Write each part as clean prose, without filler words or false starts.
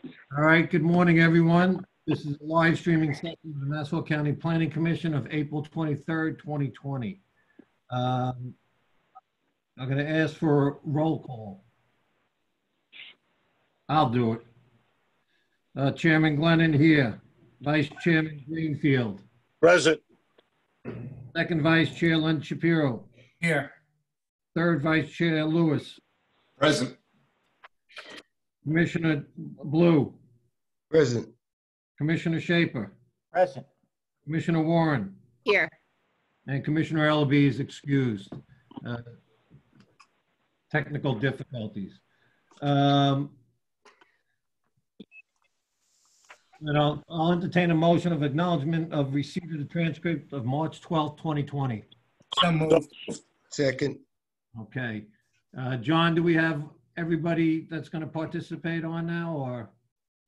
All right, good morning, everyone. This is a live streaming session of the Nassau County Planning Commission of April 23rd, 2020. I'm going to ask for a roll call. I'll do it. Chairman Glennon here. Vice Chairman Greenfield. Present. Second Vice Chair Len Shapiro. Here. Third Vice Chair Lewis. Present. Commissioner Blue. Present. Commissioner Shaper. Present. Commissioner Warren. Here. And Commissioner Ellaby is excused. Technical difficulties. And I'll entertain a motion of acknowledgement of receipt of the transcript of March 12th, 2020. So moved. Second. Okay. John, do we have everybody that's going to participate on now, or?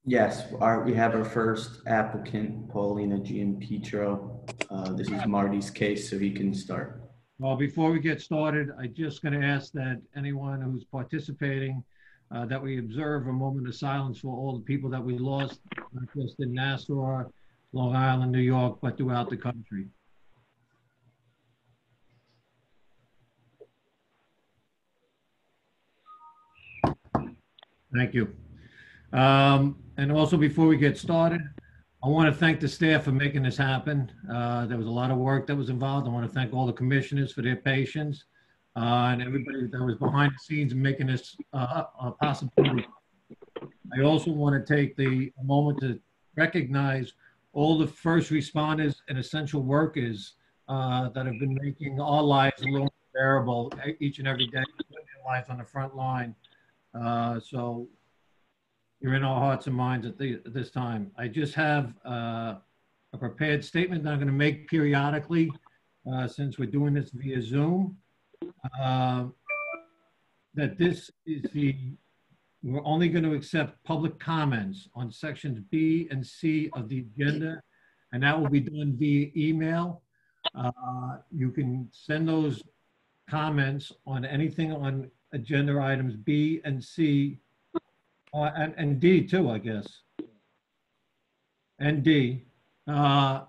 Yes, we have our first applicant, Paulina Gianpietro. This is Marty's case, so he can start. Well, before we get started, I'm just going to ask that anyone who's participating, that we observe a moment of silence for all the people that we lost, not just in Nassau, Long Island, New York, but throughout the country. Thank you. And also, before we get started, I want to thank the staff for making this happen. There was a lot of work that was involved. I want to thank all the commissioners for their patience and everybody that was behind the scenes in making this a possibility. I also want to take a moment to recognize all the first responders and essential workers that have been making our lives a little more bearable each and every day, putting their lives on the front line. So you're in our hearts and minds at this time. I just have a prepared statement that I'm going to make periodically since we're doing this via Zoom. That this is we're only going to accept public comments on sections B and C of the agenda, and that will be done via email. You can send those comments on anything on agenda items B and C, and D too, I guess, and D, on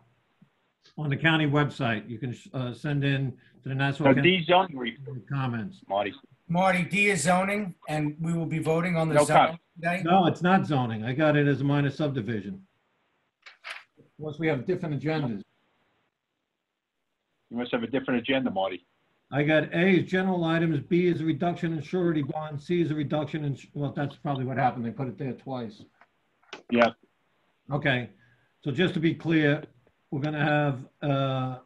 the county website. You can send in to the Nassau County D zoning comments. Marty, D is zoning, and we will be voting on the zoning today. No, it's not zoning. I got it as a minor subdivision. Once we have different agendas. You must have a different agenda, Marty. I got A is general items, B is a reduction in surety bond, C is a reduction in, well, that's probably what happened. They put it there twice. Yeah. Okay. So just to be clear, we're going to have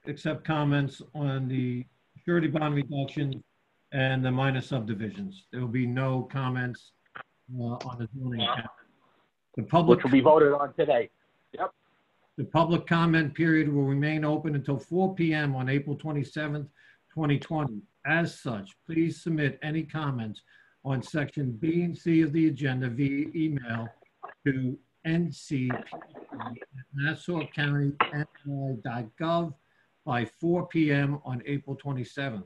accept comments on the surety bond reduction and the minor subdivisions. There will be no comments on the zoning account. The public, Which will be voted on today. Yep. The public comment period will remain open until 4 p.m. on April 27th, 2020. As such, please submit any comments on section B and C of the agenda via email to ncpc@nassaucounty.gov by 4 p.m. on April 27th.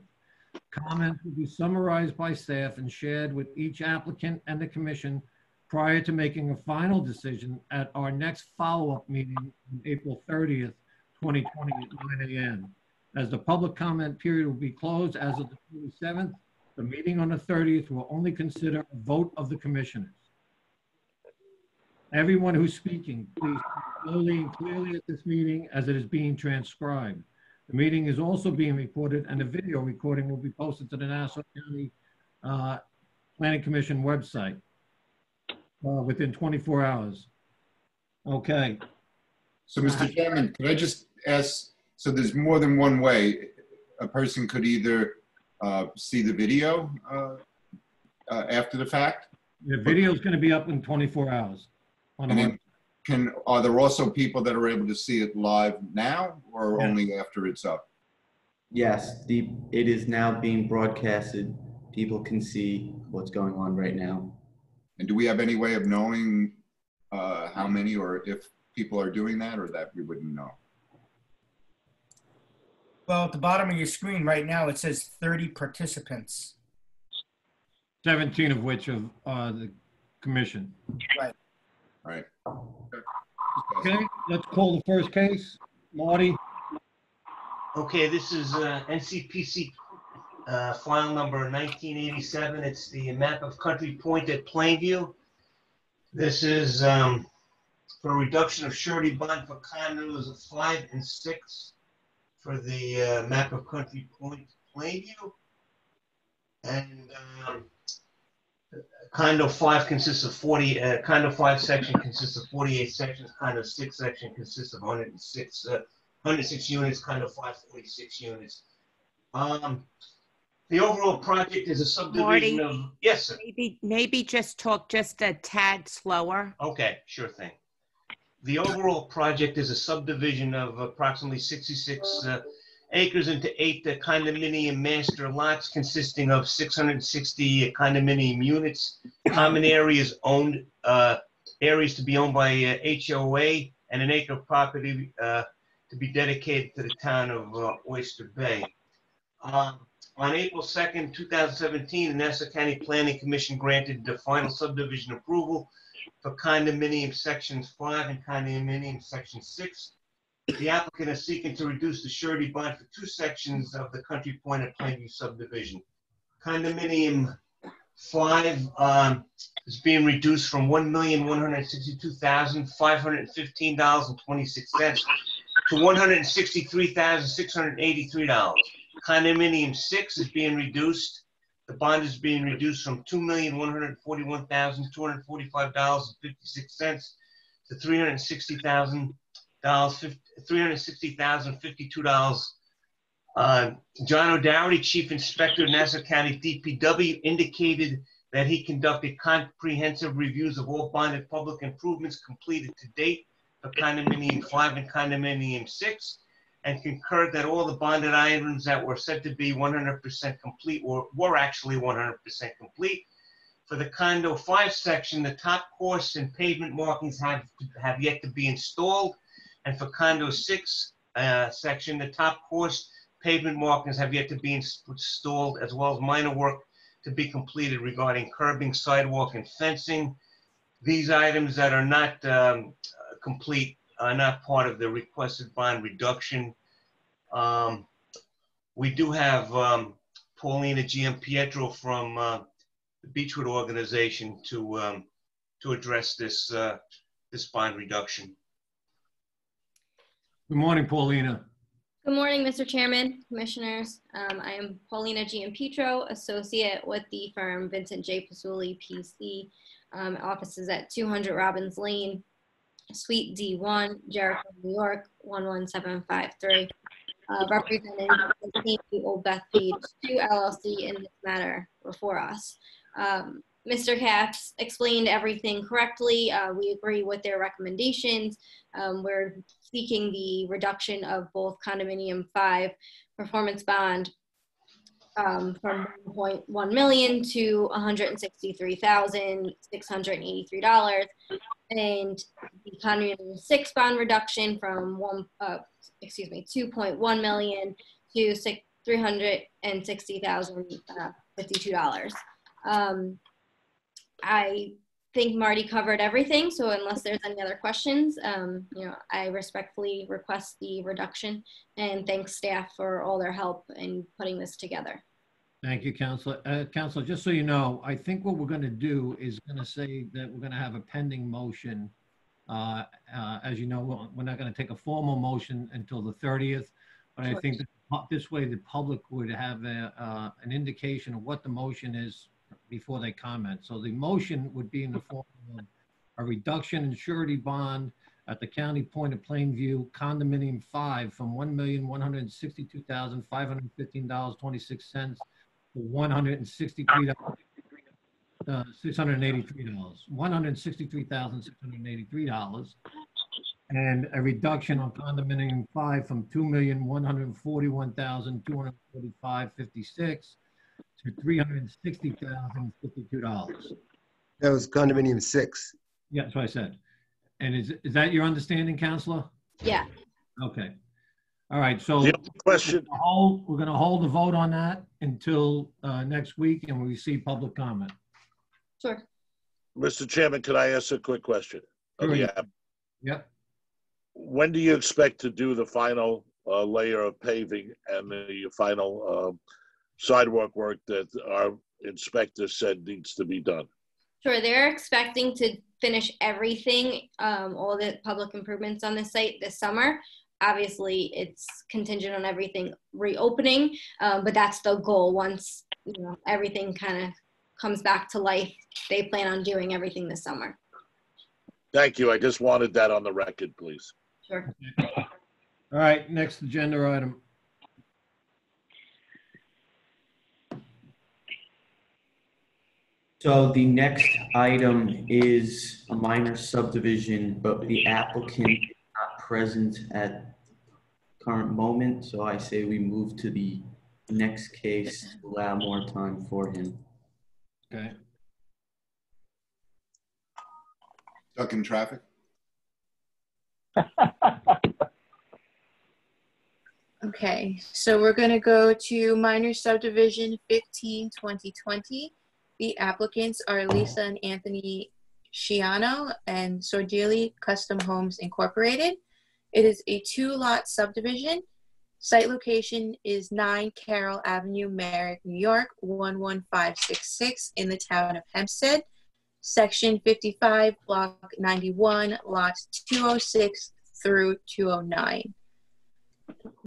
Comments will be summarized by staff and shared with each applicant and the commission prior to making a final decision at our next follow-up meeting on April 30th, 2020 at 9 a.m. As the public comment period will be closed as of the 27th, the meeting on the 30th will only consider a vote of the commissioners. Everyone who's speaking, please speak slowly and clearly at this meeting as it is being transcribed. The meeting is also being recorded, and the video recording will be posted to the Nassau County Planning Commission website within 24 hours. Okay. So, Mr. Chairman, could I just ask, so there's more than one way a person could either see the video after the fact? The video is going to be up in 24 hours. And then are there also people that are able to see it live now, or only after it's up? Yes, it is now being broadcasted. People can see what's going on right now. And do we have any way of knowing how many or if people are doing that, or that we wouldn't know? Well, at the bottom of your screen right now, it says 30 participants. 17 of which are the commission. Right. right. Okay, let's call the first case. Marty? Okay, this is NCPC file number 1987. It's the map of Country Point at Plainview. This is for a reduction of surety bond for condos 5 and 6 for the map of Country Point, Plainview. And condo 5 consists of 40, condo 5 section consists of 48 sections, condo 6 section consists of 106 units, condo 5, 46 units. The overall project is a subdivision Marty, of, yes, sir. maybe just talk just a tad slower. Okay, sure thing. The overall project is a subdivision of approximately 66 acres into 8 condominium master lots consisting of 660 condominium units, common areas owned, areas to be owned by HOA, and an acre of property to be dedicated to the town of Oyster Bay. On April 2nd, 2017, the Nassau County Planning Commission granted the final subdivision approval for condominium sections 5 and condominium section 6. The applicant is seeking to reduce the surety bond for 2 sections of the Country Point at Plainview subdivision. Condominium 5 is being reduced from $1,162,515.26 to $163,683. Condominium 6 is being reduced. The bond is being reduced from $2,141,245.56 to $360,052. John O'Doherty, Chief Inspector of Nassau County DPW, indicated that he conducted comprehensive reviews of all bonded public improvements completed to date for condominium 5 and condominium 6, and concurred that all the bonded items that were said to be 100% complete were actually 100% complete. For the condo 5 section, the top course and pavement markings have yet to be installed. And for condo 6 section, the top course pavement markings have yet to be installed, as well as minor work to be completed regarding curbing, sidewalk, and fencing. These items that are not complete are not part of the requested bond reduction. We do have Paulina Giampietro from the Beechwood organization to address this this bond reduction. Good morning, Paulina. Good morning, Mr. Chairman, Commissioners. I am Paulina Giampietro, associate with the firm Vincent J. Pasuli, PC. Offices at 200 Robbins Lane, Suite D1, Jericho, New York, 11753. Representing Old Beth Page 2 LLC in this matter before us. Mr. Katz explained everything correctly. We agree with their recommendations. We're seeking the reduction of both condominium 5 performance bond from $1.1 million to $163,683, and the condominium 6 bond reduction from $2.1 million to $360,052. I think Marty covered everything, so unless there's any other questions, I respectfully request the reduction and thank staff for all their help in putting this together. Thank you, Counselor. Counselor, just so you know, I think what we're going to do is going to say that we're going to have a pending motion. As you know, we're not going to take a formal motion until the 30th, but I think that this way the public would have an indication of what the motion is before they comment. So the motion would be in the form of a reduction in surety bond at the County Point of Plainview condominium 5 from $1,162,515.26 to $163,683, and a reduction on condominium 5 from $2,141,245.56 to $360,052. That was condominium 6. Yeah, that's what I said. And is that your understanding, Counselor? Yeah. Okay. All right. So The question. we're going to hold the vote on that until next week, and we receive public comment. Sure. Mr. Chairman, could I ask a quick question? of the app. Yep. When do you expect to do the final layer of paving and the final sidewalk work that our inspector said needs to be done? Sure, they're expecting to finish everything, all the public improvements on the site this summer. Obviously, it's contingent on everything reopening, but that's the goal. Once everything kind of comes back to life, they plan on doing everything this summer. Thank you. I just wanted that on the record, please. Sure. All right, next agenda item. So the next item is a minor subdivision, but the applicant is not present at the current moment. So I say we move to the next case to allow more time for him. Okay. Stuck in traffic? Okay, so we're going to go to minor subdivision 15-2020. The applicants are Lisa and Anthony Sciano and Sordilli Custom Homes Incorporated. It is a 2-lot subdivision. Site location is 9 Carroll Avenue, Merrick, New York, 11566 in the town of Hempstead. Section 55, block 91, lots 206 through 209.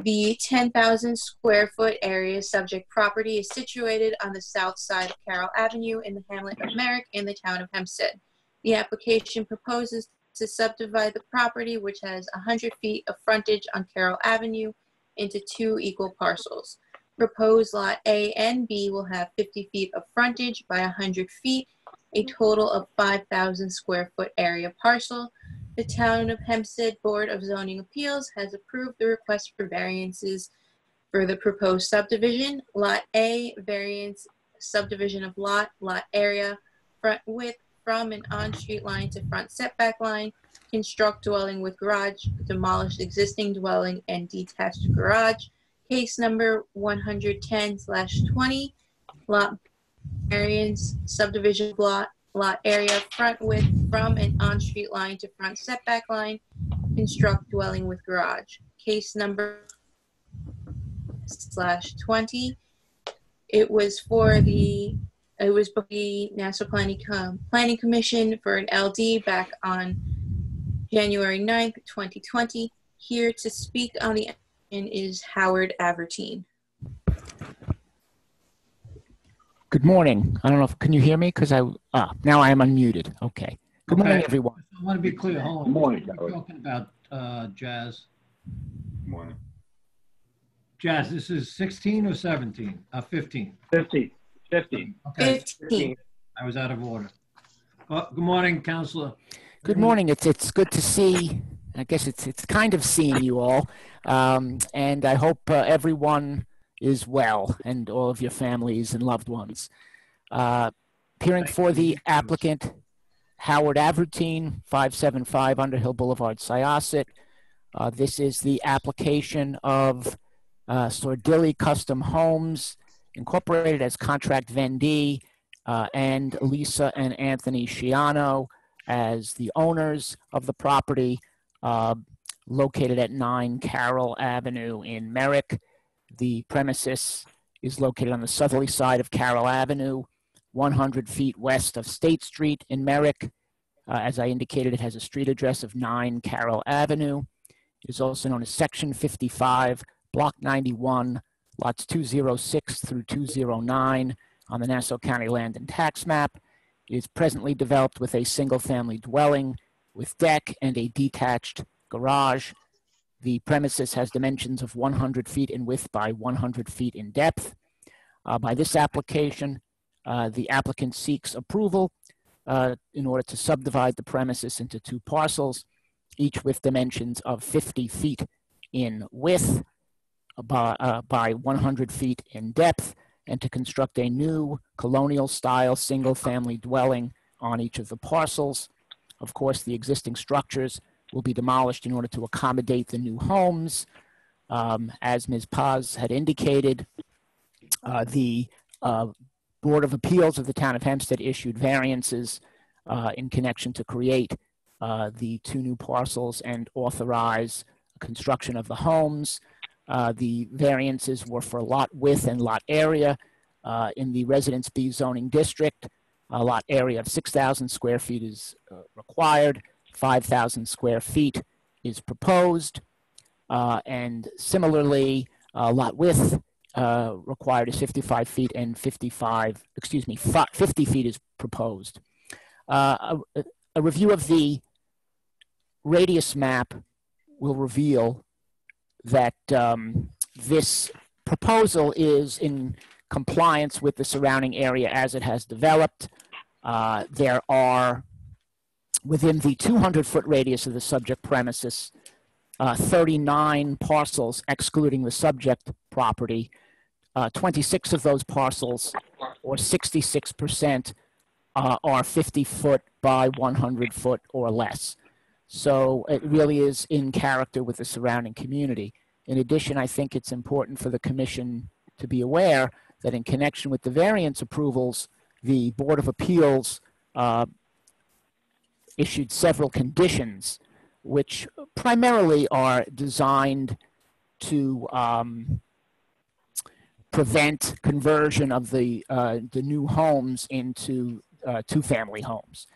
The 10,000 square foot area subject property is situated on the south side of Carroll Avenue in the hamlet of Merrick in the town of Hempstead. The application proposes to subdivide the property, which has 100 feet of frontage on Carroll Avenue, into 2 equal parcels. Proposed lot A and B will have 50 feet of frontage by 100 feet, a total of 5,000 square foot area parcel. The Town of Hempstead Board of Zoning Appeals has approved the request for variances for the proposed subdivision. Lot A, variance, subdivision of lot area, front width from an on-street line to front setback line, construct dwelling with garage, demolish existing dwelling and detached garage. Case number 110/20, lot variance, subdivision of lot area, front width from an on-street line to front setback line, construct dwelling with garage. Case number /20. It was before the Nassau Planning Commission for an LD back on January 9th, 2020. Here to speak on the application is Howard Avertine. Good morning. I don't know if, can you hear me? Because now I am unmuted. Okay. Good morning, everyone. I want to be clear. Hold on. Good morning, We're talking about Jazz. Good morning. Jazz, this is 16 or 17? 15. 15. 15. Okay. 15. I was out of order. Good morning, Councilor. Good morning. It's good to see. I guess it's kind of seeing you all, and I hope everyone is well and all of your families and loved ones. Appearing for the applicant, Howard Avertine, 575 Underhill Boulevard, Syosset. This is the application of Sordilli Custom Homes Incorporated as contract vendee, and Lisa and Anthony Sciano as the owners of the property, located at 9 Carroll Avenue in Merrick. The premises is located on the southerly side of Carroll Avenue, 100 feet west of State Street in Merrick. As I indicated, it has a street address of 9 Carroll Avenue. It is also known as Section 55, Block 91, lots 206 through 209 on the Nassau County Land and Tax Map. It is presently developed with a single-family dwelling with deck and a detached garage. The premises has dimensions of 100 feet in width by 100 feet in depth. By this application, the applicant seeks approval in order to subdivide the premises into 2 parcels, each with dimensions of 50 feet in width by 100 feet in depth, and to construct a new colonial-style single-family dwelling on each of the parcels. Of course, the existing structures will be demolished in order to accommodate the new homes. As Ms. Paz had indicated, the Board of Appeals of the Town of Hempstead issued variances in connection to create the 2 new parcels and authorize construction of the homes. The variances were for lot width and lot area. In the Residence B zoning district, a lot area of 6,000 square feet is required, 5,000 square feet is proposed, and similarly, lot width required is 55 feet and 50 feet is proposed. A review of the radius map will reveal that this proposal is in compliance with the surrounding area as it has developed. There are, within the 200-foot radius of the subject premises, 39 parcels excluding the subject property. 26 of those parcels, or 66%, are 50 foot by 100 foot or less. So it really is in character with the surrounding community. In addition, I think it's important for the commission to be aware that in connection with the variance approvals, the Board of Appeals issued several conditions which primarily are designed to prevent conversion of the new homes into 2-family homes.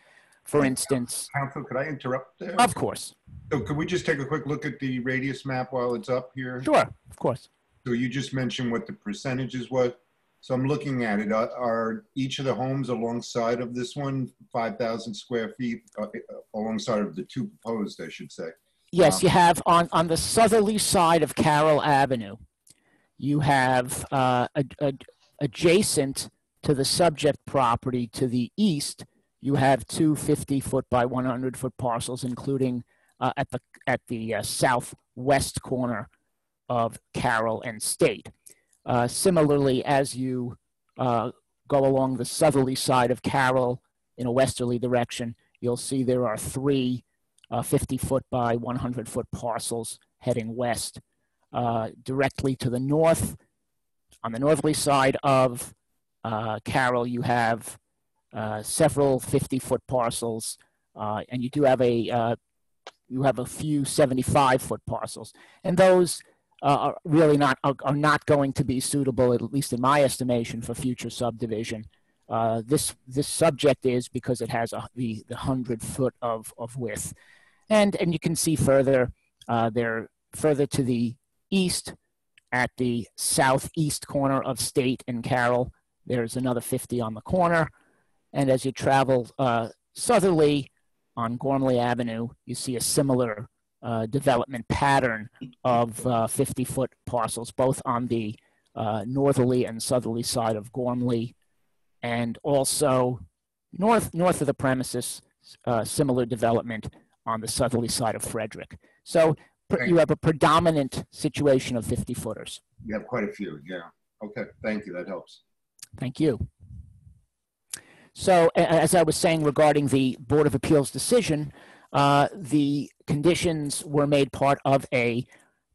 For instance, Council, could I interrupt there? Of course. So could we just take a quick look at the radius map while it's up here? Sure, of course. So you just mentioned what the percentages was. So I'm looking at it. Are each of the homes alongside of this one 5,000 square feet, alongside of the 2 proposed, I should say? Yes, you have on the southerly side of Carroll Avenue, you have adjacent to the subject property to the east, you have 2 50-foot by 100-foot parcels, including at the southwest corner of Carroll and State. Similarly, as you go along the southerly side of Carroll in a westerly direction, you'll see there are 3 50-foot by 100-foot parcels heading west. Directly to the north, on the northerly side of Carroll, you have several 50-foot parcels, and you do have a few 75-foot parcels, and those are really not going to be suitable, at least in my estimation, for future subdivision. This subject is because it has the 100-foot of width, and you can see further they're further to the east at the southeast corner of State and Carroll. There's another 50 on the corner, and as you travel southerly on Gormley Avenue, you see a similar development pattern of 50-foot parcels, both on the northerly and southerly side of Gormley, and also north of the premises, similar development on the southerly side of Frederick. So you have a predominant situation of 50-footers. You have quite a few, yeah. Okay, thank you, that helps. Thank you. So as I was saying regarding the Board of Appeals decision, the conditions were made part of a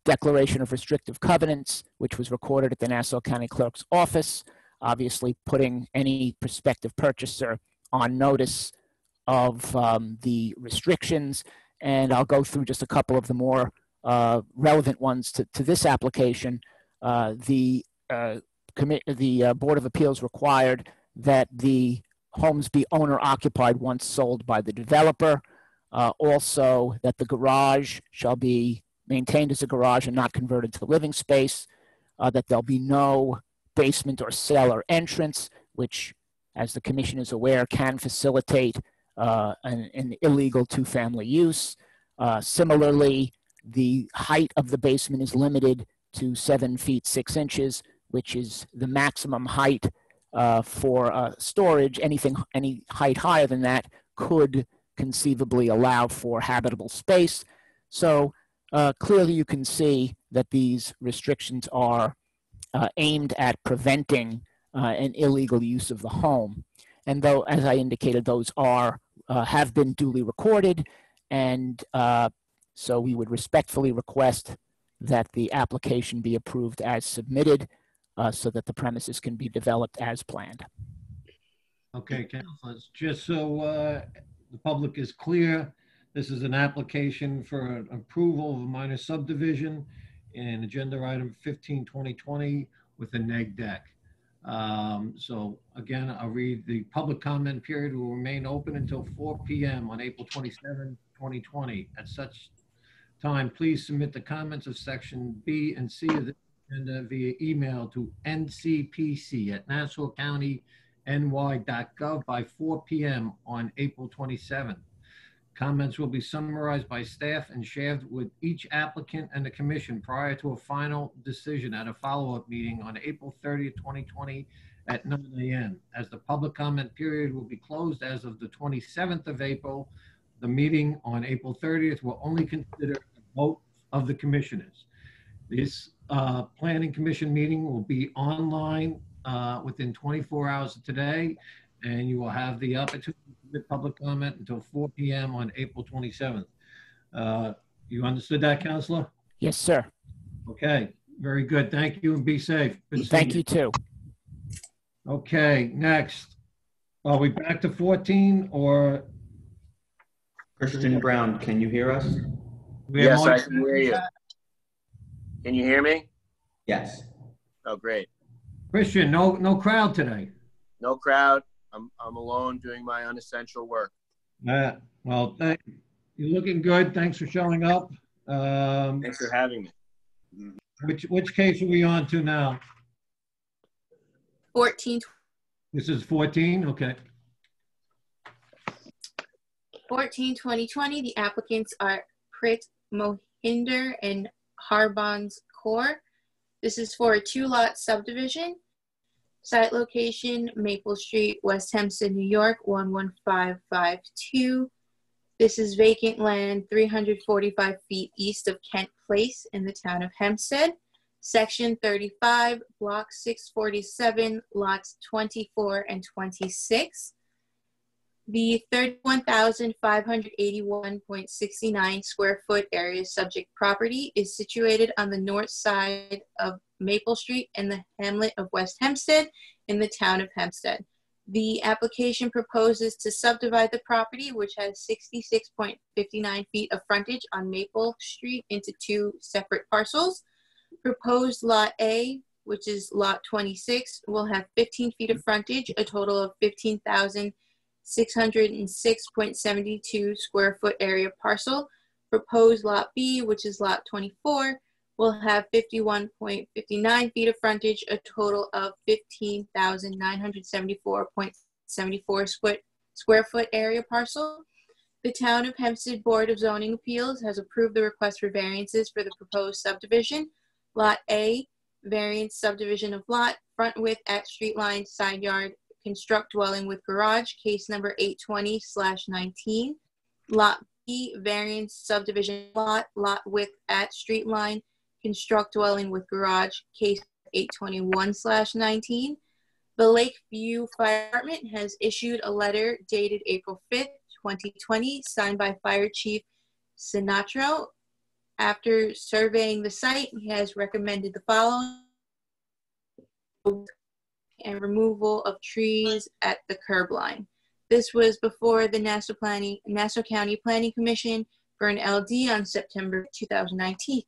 declaration of restrictive covenants, which was recorded at the Nassau County Clerk's office, obviously putting any prospective purchaser on notice of the restrictions. And I'll go through just a couple of the more relevant ones to this application. The Board of Appeals required that the homes be owner-occupied once sold by the developer. Also, that the garage shall be maintained as a garage and not converted to living space. That there'll be no basement or cellar entrance, which, as the Commission is aware, can facilitate an illegal 2-family use. Similarly, the height of the basement is limited to 7 feet 6 inches, which is the maximum height for storage. Any height higher than that could conceivably allow for habitable space. So clearly you can see that these restrictions are aimed at preventing an illegal use of the home. And though, as I indicated, those have been duly recorded, and so we would respectfully request that the application be approved as submitted so that the premises can be developed as planned. Okay, councilors, just so the public is clear, This is an application for an approval of a minor subdivision in agenda item 15-2020 with a neg deck. So again, I'll read the public comment period will remain open until 4 p.m. on April 27, 2020. At such time, please submit the comments of section B and C of the agenda via email to ncpc@nassaucountyny.gov by 4 p.m. on April 27th. Comments will be summarized by staff and shared with each applicant and the commission prior to a final decision at a follow-up meeting on April 30th, 2020 at 9 a.m. As the public comment period will be closed as of the 27th of April, the meeting on April 30th will only consider a vote of the commissioners. This planning commission meeting will be online within 24 hours of today, and you will have the opportunity to submit public comment until 4 p.m. on April 27th. You understood that, Counselor? Yes, sir. Okay, very good. Thank you and be safe. Thank you too. Okay, next. Are we back to 14 or? Christian Brown, can you hear us? Yes, I can hear you. Can you hear me? Yes. Oh, great. Christian, no crowd today. No crowd. I'm alone doing my unessential work. Well, you're looking good. Thanks for showing up. Thanks for having me. Which case are we on to now? 14. This is 14, okay. 14-2020, the applicants are Prit Mohinder and Harbans Kaur. This is for a 2-lot subdivision. Site location, Maple Street, West Hempstead, New York, 11552. This is vacant land 345 feet east of Kent Place in the town of Hempstead. Section 35, block 647, lots 24 and 26. The 31,581.69 square foot area subject property is situated on the north side of Maple Street in the hamlet of West Hempstead in the town of Hempstead. The application proposes to subdivide the property, which has 66.59 feet of frontage on Maple Street, into 2 separate parcels. Proposed Lot A, which is Lot 26, will have 15 feet of frontage, a total of 15,606.72 square foot area parcel. Proposed Lot B, which is Lot 24, will have 51.59 feet of frontage, a total of 15,974.74 square foot area parcel. The Town of Hempstead Board of Zoning Appeals has approved the request for variances for the proposed subdivision. Lot A, variance subdivision of lot, front width at street line, side yard, construct dwelling with garage, case number 820/19. Lot B, variance subdivision lot, lot width at street line, construct dwelling with garage, case 821/19. The Lakeview Fire Department has issued a letter dated April 5th, 2020, signed by Fire Chief Sinatro. After surveying the site, he has recommended the following: and removal of trees at the curb line. This was before the Nassau County Planning Commission for an LD on September 2019.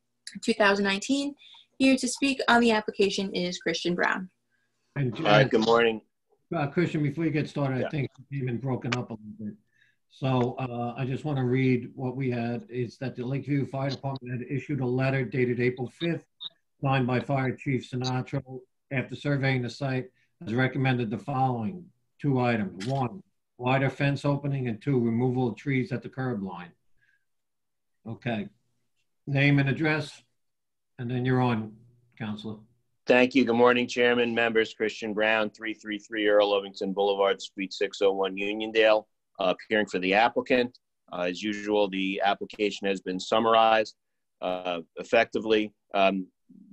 Here to speak on the application is Christian Brown. Hi, good morning. Christian, before you get started, Yeah. I think it came in broken up a little bit. So I just want to read what we had. It's that the Lakeview Fire Department had issued a letter dated April 5th, signed by Fire Chief Sinatra. After surveying the site, has recommended the following 2 items. 1, wider fence opening, and 2, removal of trees at the curb line. Okay. Name and address, and then you're on, Counselor. Thank you. Good morning, Chairman, members. Christian Brown, 333 Earl Ovington Boulevard, Suite 601, Uniondale, appearing for the applicant. As usual, the application has been summarized effectively.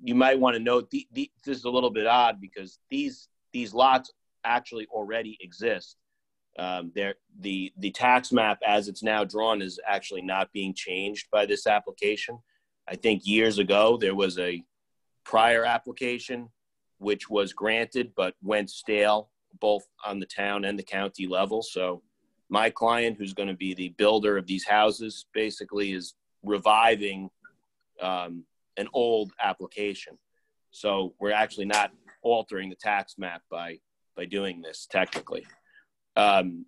You might want to note, this is a little bit odd because these lots actually already exist. The tax map as it's now drawn is actually not being changed by this application. I think years ago there was a prior application which was granted but went stale both on the town and the county level. So My client, who's going to be the builder of these houses, basically is reviving an old application. So we're actually not altering the tax map by doing this technically. The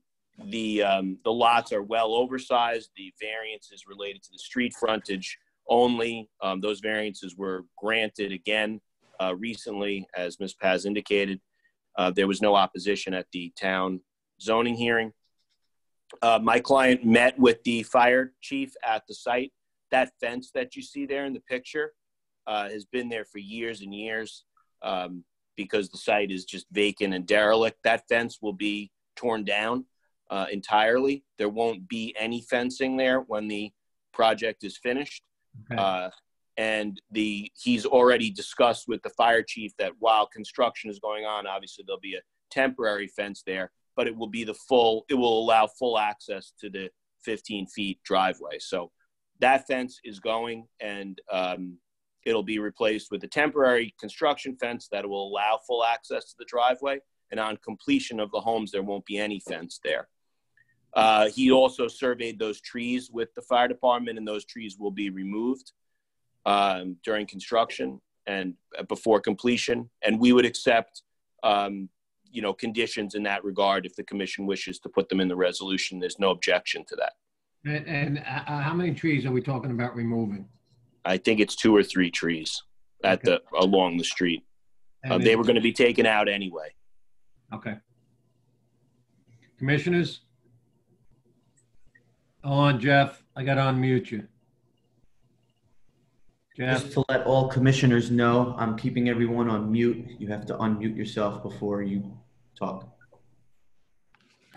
lots are well oversized. The variance is related to the street frontage only. Those variances were granted again recently, as Ms. Paz indicated. There was no opposition at the town zoning hearing. My client met with the fire chief at the site. That fence that you see there in the picture has been there for years and years because the site is just vacant and derelict. That fence will be torn down entirely. There won't be any fencing there when the project is finished. Okay. And he's already discussed with the fire chief that while construction is going on, obviously there'll be a temporary fence there, but it will allow full access to the 15 feet driveway. So that fence is going, and it'll be replaced with a temporary construction fence that will allow full access to the driveway. And on completion of the homes, there won't be any fence there. He also surveyed those trees with the fire department, and those trees will be removed during construction and before completion. And we would accept, conditions in that regard if the commission wishes to put them in the resolution. There's no objection to that. And how many trees are we talking about removing? I think it's 2 or 3 trees along the street. They were going to be taken out anyway. Okay. Commissioners? Hold on, Jeff. I got to unmute you. Jeff? Just to let all commissioners know, I'm keeping everyone on mute. You have to unmute yourself before you talk.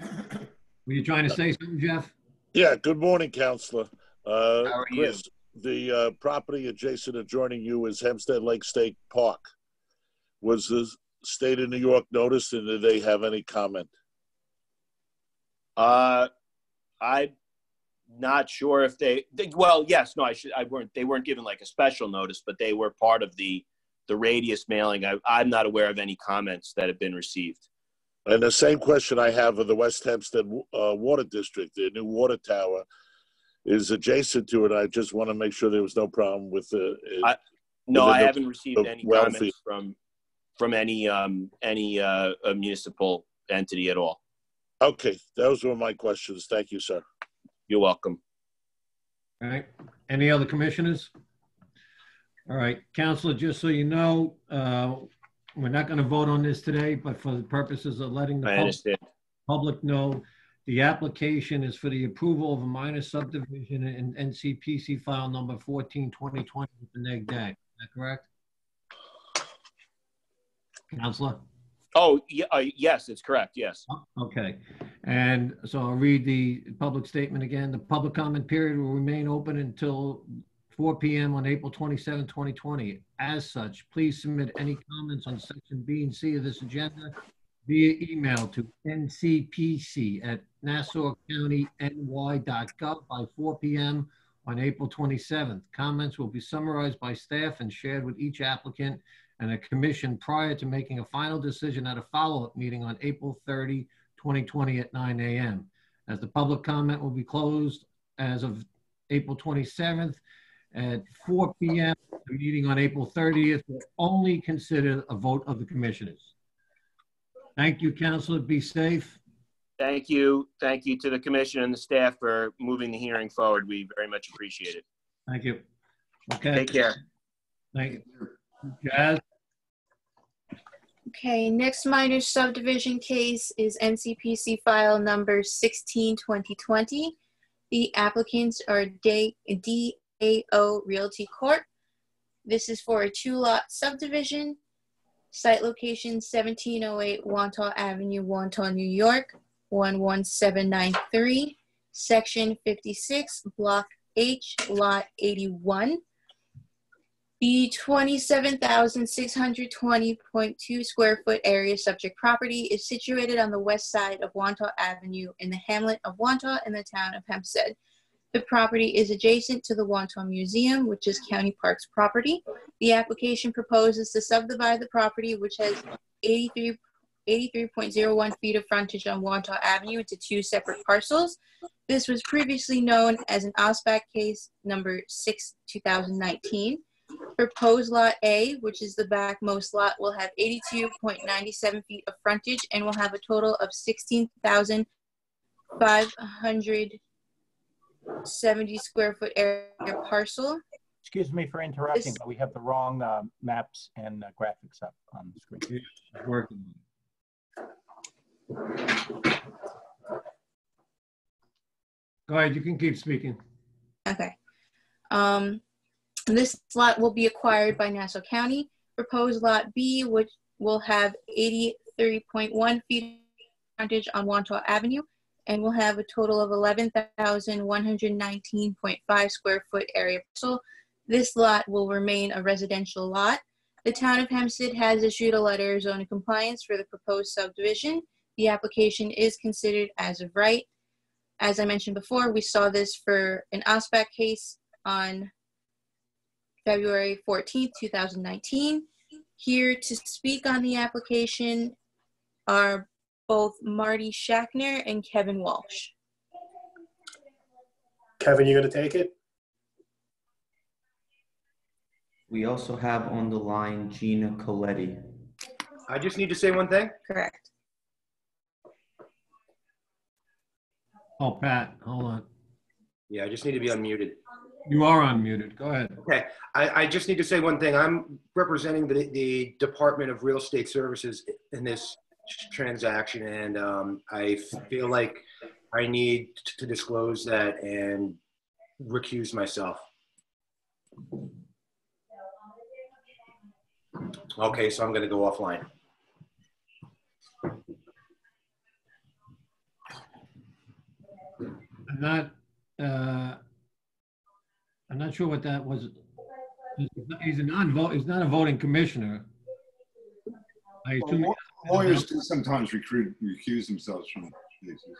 Were you trying to say something, Jeff? Yeah, good morning, Counselor. How are Chris, the property adjacent adjoining you is Hempstead Lake State Park. Was the state of New York noticed, and did they have any comment? I'm not sure if they weren't given like a special notice, but they were part of the radius mailing. I'm not aware of any comments that have been received. And the same question I have of the West Hempstead Water District, the new water tower is adjacent to it. I just want to make sure there was no problem with I haven't received any comments from any municipal entity at all. Okay, those were my questions. Thank you, sir. You're welcome. All right. Any other commissioners? All right, Counselor, just so you know, we're not going to vote on this today, but for the purposes of letting the public know, the application is for the approval of a minor subdivision in NCPC file number 14-2020 with the neg deck. Is that correct? Counselor? Oh, yeah, yes, it's correct. Yes. Okay. And so I'll read the public statement again. The public comment period will remain open until 4 p.m. on April 27, 2020. As such, please submit any comments on section B and C of this agenda via email to ncpc@nassaucountyny.gov by 4 p.m. on April 27th. Comments will be summarized by staff and shared with each applicant and a commission prior to making a final decision at a follow-up meeting on April 30, 2020 at 9 a.m. As the public comment will be closed as of April 27th at 4 p.m. The meeting on April 30th will only consider a vote of the commissioners. Thank you, Counselor. Be safe. Thank you. Thank you to the commission and the staff for moving the hearing forward. We very much appreciate it. Thank you. Okay. Take care. Thank you. Jazz? Okay, next minor subdivision case is NCPC file number 16-2020. The applicants are DAO Realty Corp. This is for a 2-lot subdivision. Site location 1708 Wantagh Avenue, Wantagh, New York, 11793, section 56, block H, lot 81. The 27,620.2 square foot area subject property is situated on the west side of Wantagh Avenue in the hamlet of Wantagh in the town of Hempstead. The property is adjacent to the Wantagh Museum, which is County Parks property. The application proposes to subdivide the property, which has 83 83.01 feet of frontage on Wantagh Avenue into two separate parcels. This was previously known as an OSBAC case number 6, 2019. Proposed Lot A, which is the backmost lot, will have 82.97 feet of frontage and will have a total of 16,570 square foot area parcel. Excuse me for interrupting, but we have the wrong maps and graphics up on the screen. It's working. Go ahead, you can keep speaking. Okay. This lot will be acquired by Nassau County. Proposed Lot B, which will have 83.1 feet frontage on Wantagh Avenue and will have a total of 11,119.5 square foot area parcel. This lot will remain a residential lot. The town of Hempstead has issued a letter of zoning compliance for the proposed subdivision. The application is considered as of right. As I mentioned before, we saw this for an OSBAC case on February 14th, 2019. Here to speak on the application are both Marty Schachner and Kevin Walsh. Kevin, you going to take it? We also have on the line Gina Coletti. I just need to say one thing. Correct. Oh, Pat, hold on. Yeah, I just need to be unmuted. You are unmuted. Go ahead. Okay, I just need to say one thing. I'm representing the Department of Real Estate Services in this transaction, and I feel like I need to disclose that and recuse myself. Okay, so I'm going to go offline. I'm not sure what that was. He's a non-vote. He's not a voting commissioner. I assume Lawyers do sometimes recuse themselves from cases.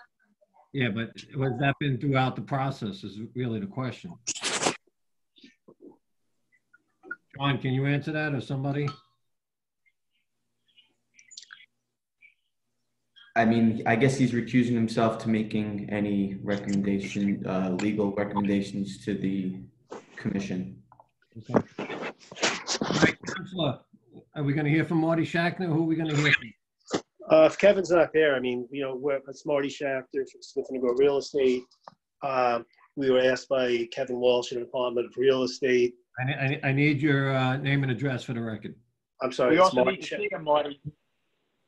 Yeah, but has that been throughout the process is really the question. John, can you answer that or somebody? I mean, I guess he's recusing himself to making any recommendation, legal recommendations to the commission. Okay. All right, Councilor, are we going to hear from Marty Schachner? Who are we going to hear from? If Kevin's not there, I mean, you know, it's Marty Schachter from Smith & Grove Real Estate. We were asked by Kevin Walsh in the Department of Real Estate. I need your name and address for the record. I'm sorry. We also need to see him, Marty.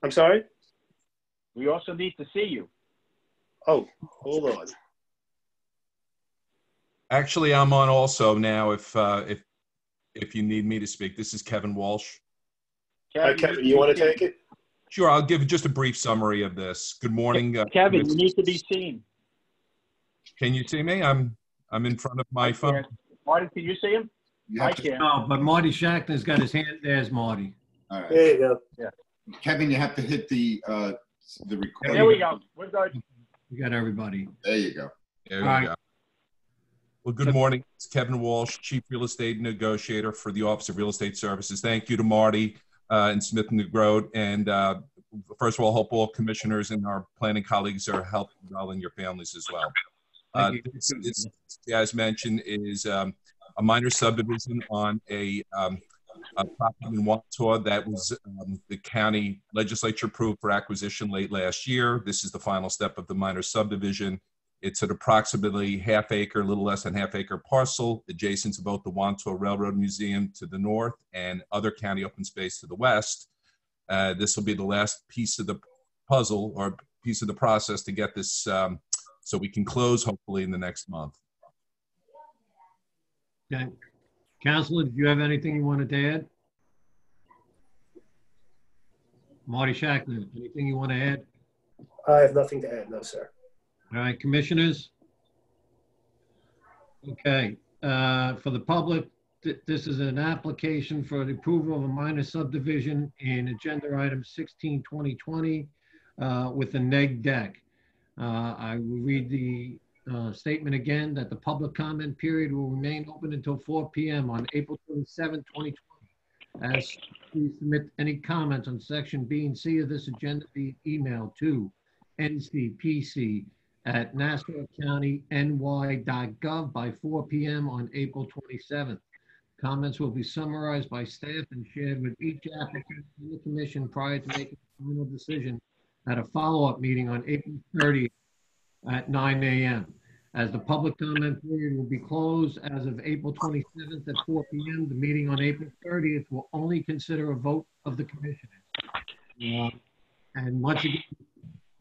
I'm sorry? We also need to see you. Oh, hold on. Actually, I'm on also now. If you need me to speak, this is Kevin Walsh. Kevin, you want to take it? Sure, I'll give just a brief summary of this. Good morning, Kevin. You need to be seen. Can you see me? I'm in front of my phone. Marty, can you see him? I can. No, but Marty Schachner's got his hand. There's Marty. All right. There you go. Yeah. Kevin, you have to hit the recording. There we go. We're good. We got everybody. There you go. There you go. Well, good morning. It's Kevin Walsh, Chief Real Estate Negotiator for the Office of Real Estate Services. Thank you to Marty and Smith & Grove. And first of all, hope all commissioners and our planning colleagues are healthy well and your families as well. This, as mentioned, is a minor subdivision on a property in Wantagh that was the county legislature approved for acquisition late last year. This is the final step of the minor subdivision. It's an approximately half-acre, a little less than half-acre parcel adjacent to both the Wantagh Railroad Museum to the north and other county open space to the west. This will be the last piece of the puzzle or piece of the process to get this so we can close hopefully in the next month. Okay. Councilor, did you have anything you wanted to add? Marty Schachner, anything you want to add? I have nothing to add, no, sir. All right, commissioners. Okay, for the public, this is an application for the approval of a minor subdivision in agenda item 16-2020 with a neg deck. I will read the statement again that the public comment period will remain open until 4 p.m. on April 27, 2020. As please submit any comments on section B and C of this agenda via email to ncpc@nassaucountiny.ny.gov by 4 p.m. on April 27th. Comments will be summarized by staff and shared with each applicant and the commission prior to making a final decision at a follow-up meeting on April 30th at 9 a.m. As the public comment period will be closed as of April 27th at 4 p.m., the meeting on April 30th will only consider a vote of the commissioners. And once again,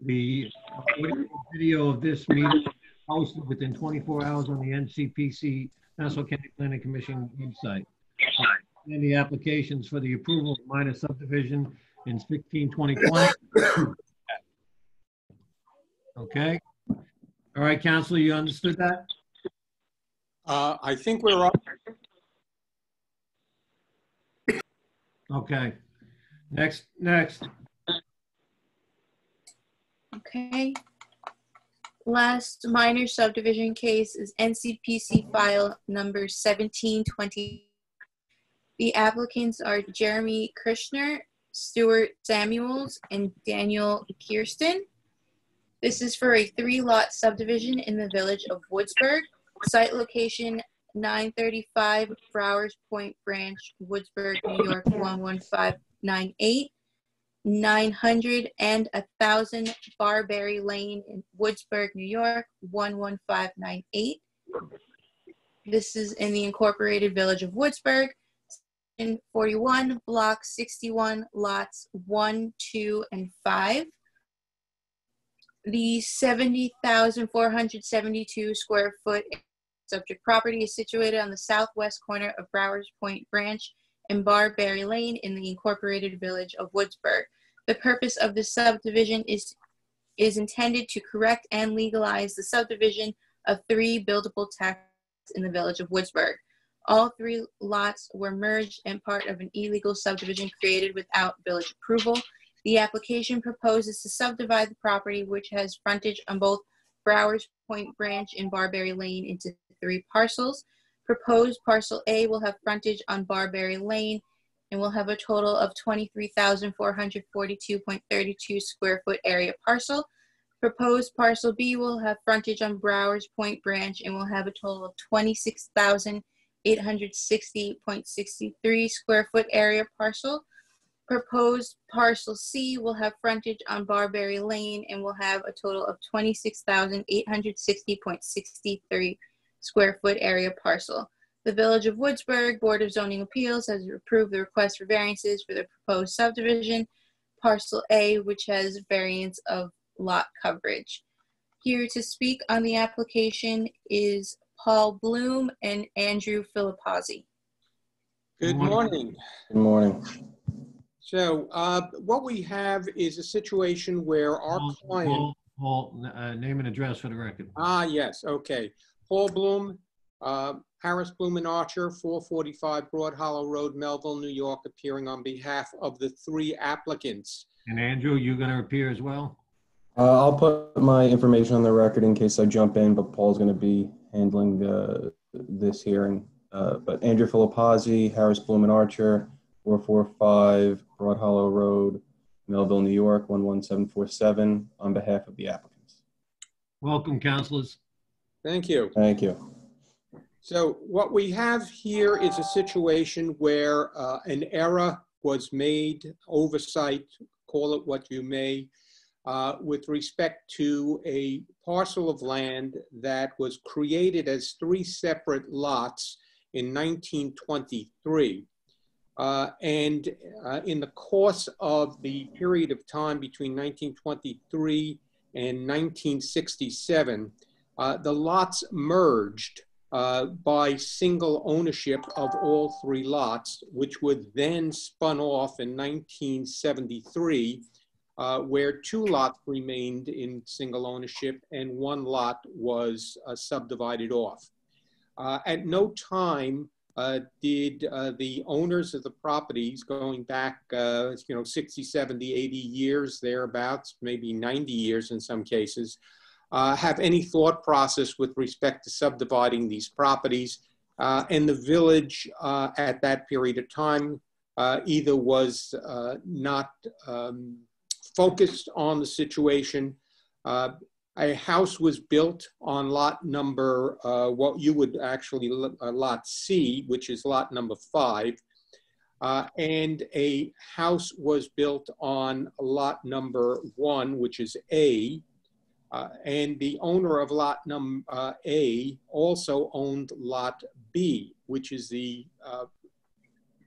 the audio video of this meeting will be posted within 24 hours on the NCPC, Nassau County Planning Commission website. And the applications for the approval of minor subdivision in 16-2020. Okay. All right, Counselor, you understood that? I think we're up. Okay. Next. Okay. Last minor subdivision case is NCPC file number 1720. The applicants are Jeremy Krishner, Stuart Samuels, and Daniel Kirsten. This is for a 3-lot subdivision in the village of Woodsburg. Site location 935 Browers Point Branch, Woodsburg, New York 11598. 900 and 1000 Barberry Lane in Woodsburg, New York 11598. This is in the incorporated village of Woodsburg. In 41, block 61, lots 1, 2, and 5. The 70,472 square foot subject property is situated on the southwest corner of Browers Point Branch and Barberry Lane in the incorporated village of Woodsburg. The purpose of the subdivision is intended to correct and legalize the subdivision of 3 buildable tracts in the village of Woodsburg. All 3 lots were merged and part of an illegal subdivision created without village approval. The application proposes to subdivide the property, which has frontage on both Browers Point Branch and Barberry Lane, into 3 parcels. Proposed parcel A will have frontage on Barberry Lane and will have a total of 23,442.32 square foot area parcel. Proposed parcel B will have frontage on Browers Point Branch and will have a total of 26,860.63 square foot area parcel. Proposed parcel C will have frontage on Barberry Lane and will have a total of 26,860.63 square foot area parcel. The Village of Woodsburg Board of Zoning Appeals has approved the request for variances for the proposed subdivision, parcel A, which has variance of lot coverage. Here to speak on the application is Paul Bloom and Andrew Filippazzi. Good morning. Good morning. So what we have is a situation where our client... Paul, name and address for the record. Yes, okay. Paul Bloom, Harris Bloom and Archer, 445 Broad Hollow Road, Melville, New York, appearing on behalf of the 3 applicants. And Andrew, you're going to appear as well? I'll put my information on the record in case I jump in, but Paul's going to be handling this hearing. But Andrew Filippazzi, Harris Bloom and Archer, 445 Broad Hollow Road, Melville, New York, 11747, on behalf of the applicants. Welcome, councilors. Thank you. Thank you. So what we have here is a situation where an error was made, oversight, call it what you may, with respect to a parcel of land that was created as 3 separate lots in 1923. In the course of the period of time between 1923 and 1967, the lots merged by single ownership of all 3 lots, which were then spun off in 1973, where 2 lots remained in single ownership and 1 lot was subdivided off. At no time did the owners of the properties, going back 60, 70, 80 years thereabouts, maybe 90 years in some cases, have any thought process with respect to subdividing these properties. And the village at that period of time either was not focused on the situation. A house was built on lot number, what you would actually, lot C, which is lot number 5. And a house was built on lot number 1, which is A. And the owner of lot number A also owned lot B, which is the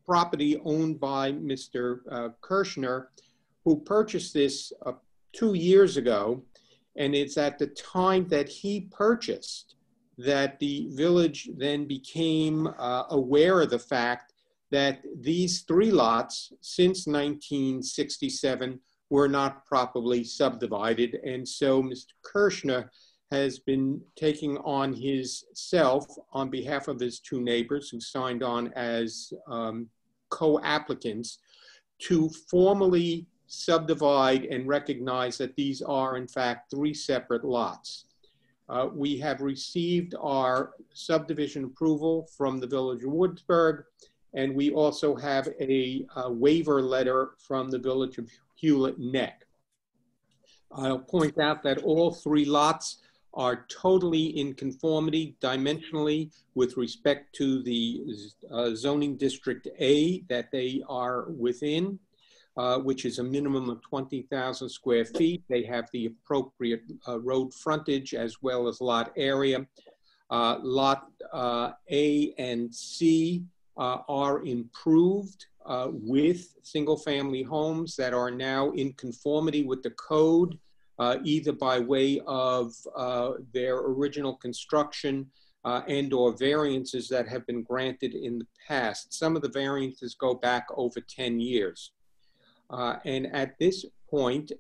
property owned by Mr. Kirshner, who purchased this 2 years ago. And it's at the time that he purchased that the village then became aware of the fact that these 3 lots since 1967 were not properly subdivided. And so Mr. Kirshner has been taking on himself, on behalf of his 2 neighbors who signed on as co-applicants, to formally subdivide and recognize that these are in fact 3 separate lots. We have received our subdivision approval from the Village of Woodsburg, and we also have a waiver letter from the Village of Hewlett Neck. I'll point out that all 3 lots are totally in conformity dimensionally with respect to the zoning district A that they are within, which is a minimum of 20,000 square feet. They have the appropriate road frontage as well as lot area. Lot A and C are improved with single-family homes that are now in conformity with the code, either by way of their original construction and or variances that have been granted in the past. Some of the variances go back over 10 years. And at this point,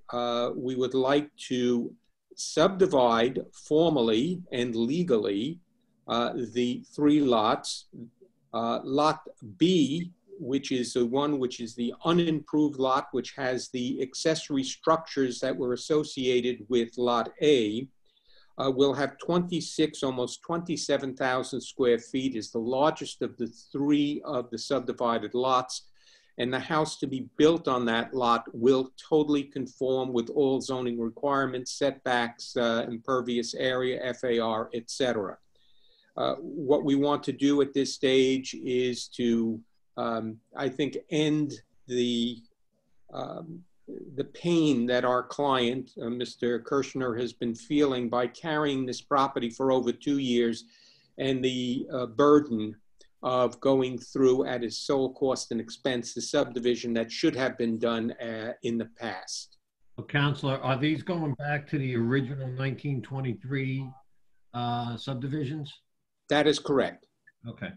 we would like to subdivide formally and legally the 3 lots. Lot B, which is the one which is the unimproved lot, which has the accessory structures that were associated with Lot A, will have 26, almost 27,000 square feet, is the largest of the 3 of the subdivided lots. And the house to be built on that lot will totally conform with all zoning requirements, setbacks, impervious area, FAR, etc. What we want to do at this stage is to, I think, end the pain that our client, Mr. Kirshner, has been feeling by carrying this property for over 2 years, and the burden of going through at his sole cost and expense the subdivision that should have been done in the past. Well, Counselor, are these going back to the original 1923 subdivisions? That is correct. Okay.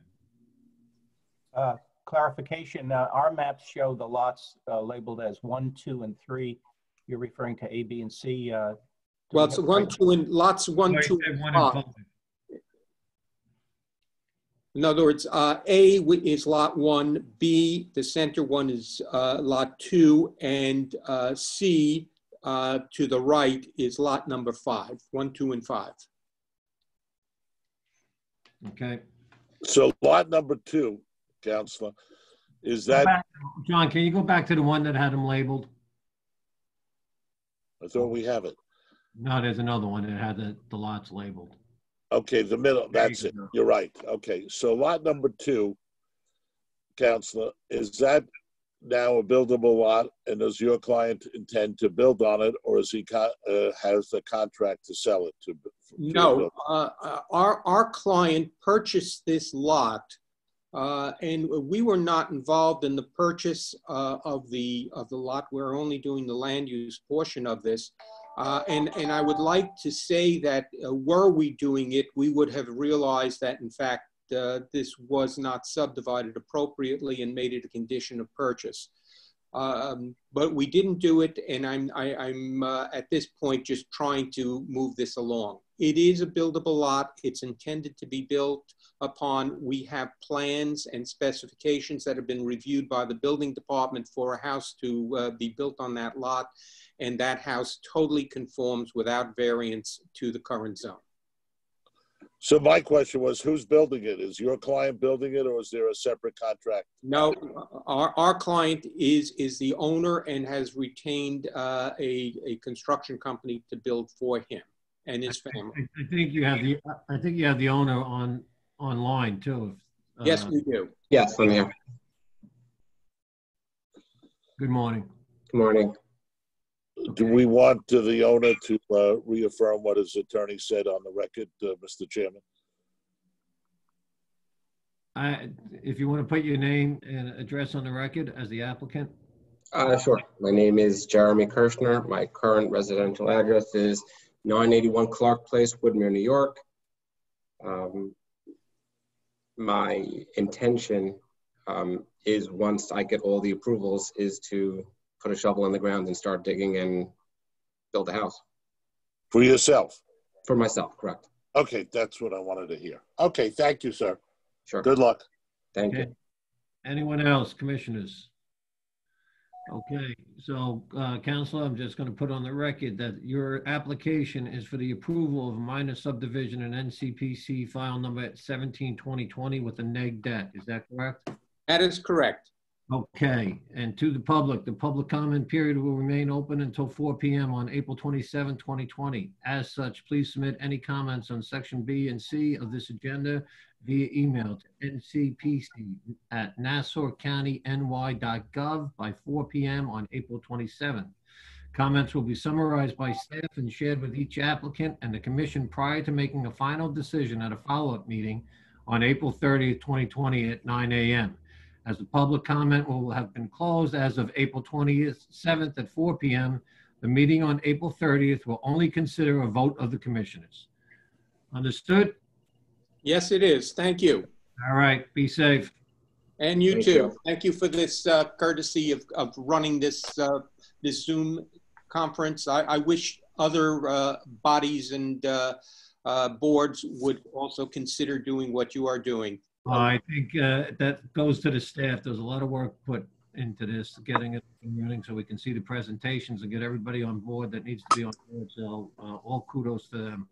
Clarification, our maps show the lots labeled as 1, 2, and 3. You're referring to A, B, and C. Well, it's 1, 2, and lots 1, 2, and 5. In other words, A is lot 1, B, the center one is lot 2, and C to the right is lot number 5, 1, 2, and 5. Okay. So lot number 2, Counselor, is that? John, can you go back to the one that had them labeled? I thought we have it. No, there's another one that had the lots labeled. Okay, the middle, that's it. You're right. Okay, so lot number 2, Counselor, is that now a buildable lot, and does your client intend to build on it, or is he has the contract to sell it to? No, our client purchased this lot, and we were not involved in the purchase of the lot. We're only doing the land use portion of this. And I would like to say that were we doing it, we would have realized that, in fact, this was not subdivided appropriately and made it a condition of purchase. But we didn't do it, and I'm at this point just trying to move this along. It is a buildable lot. It's intended to be built upon. We have plans and specifications that have been reviewed by the building department for a house to be built on that lot, and that house totally conforms without variance to the current zone. So my question was, who's building it? Is your client building it, or is there a separate contract? No, our client is the owner and has retained a construction company to build for him and his family. I think you have the owner online too. Yes, we do. Yes, I'm here. Good morning. Good morning. Do we want the owner to reaffirm what his attorney said on the record, Mr. Chairman? If you want to put your name and address on the record as the applicant. Sure. My name is Jeremy Kirshner. My current residential address is 981 Clark Place, Woodmere, New York. My intention is, once I get all the approvals, is to put a shovel in the ground and start digging and build a house. For yourself? For myself, correct. Okay, that's what I wanted to hear. Okay, thank you, sir. Sure. Good luck. Thank you. Anyone else, commissioners? Okay, so Counselor, I'm just going to put on the record that your application is for the approval of a minor subdivision in NCPC file number 17-2020 with a neg debt. Is that correct? That is correct. Okay, and to the public comment period will remain open until 4 p.m. on April 27, 2020. As such, please submit any comments on section B and C of this agenda via email to ncpc@nassaucountiny.gov by 4 p.m. on April 27th. Comments will be summarized by staff and shared with each applicant and the commission prior to making a final decision at a follow-up meeting on April 30th, 2020 at 9 a.m. As the public comment will have been closed as of April 27th at 4 p.m., the meeting on April 30th will only consider a vote of the commissioners. Understood? Yes, it is. Thank you. All right. Be safe. And you too. Thank you for this courtesy of running this this Zoom conference. I wish other bodies and boards would also consider doing what you are doing. I think that goes to the staff. There's a lot of work put into this, getting it running so we can see the presentations and get everybody on board that needs to be on board. So all kudos to them.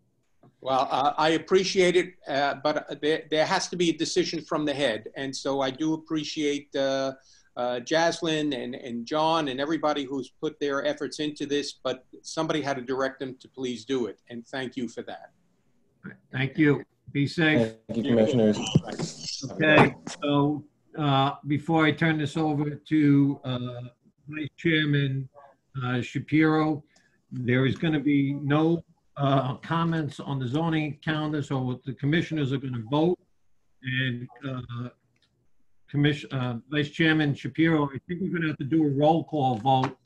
Well, I appreciate it, but there has to be a decision from the head. And so I do appreciate Jaslyn and John and everybody who's put their efforts into this, but somebody had to direct them to please do it. And thank you for that. Thank you. Be safe. Thank you, commissioners. Okay, so before I turn this over to Vice Chairman Shapiro, there is going to be no comments on the zoning calendar, so the commissioners are going to vote. And Vice Chairman Shapiro, I think we're going to have to do a roll call vote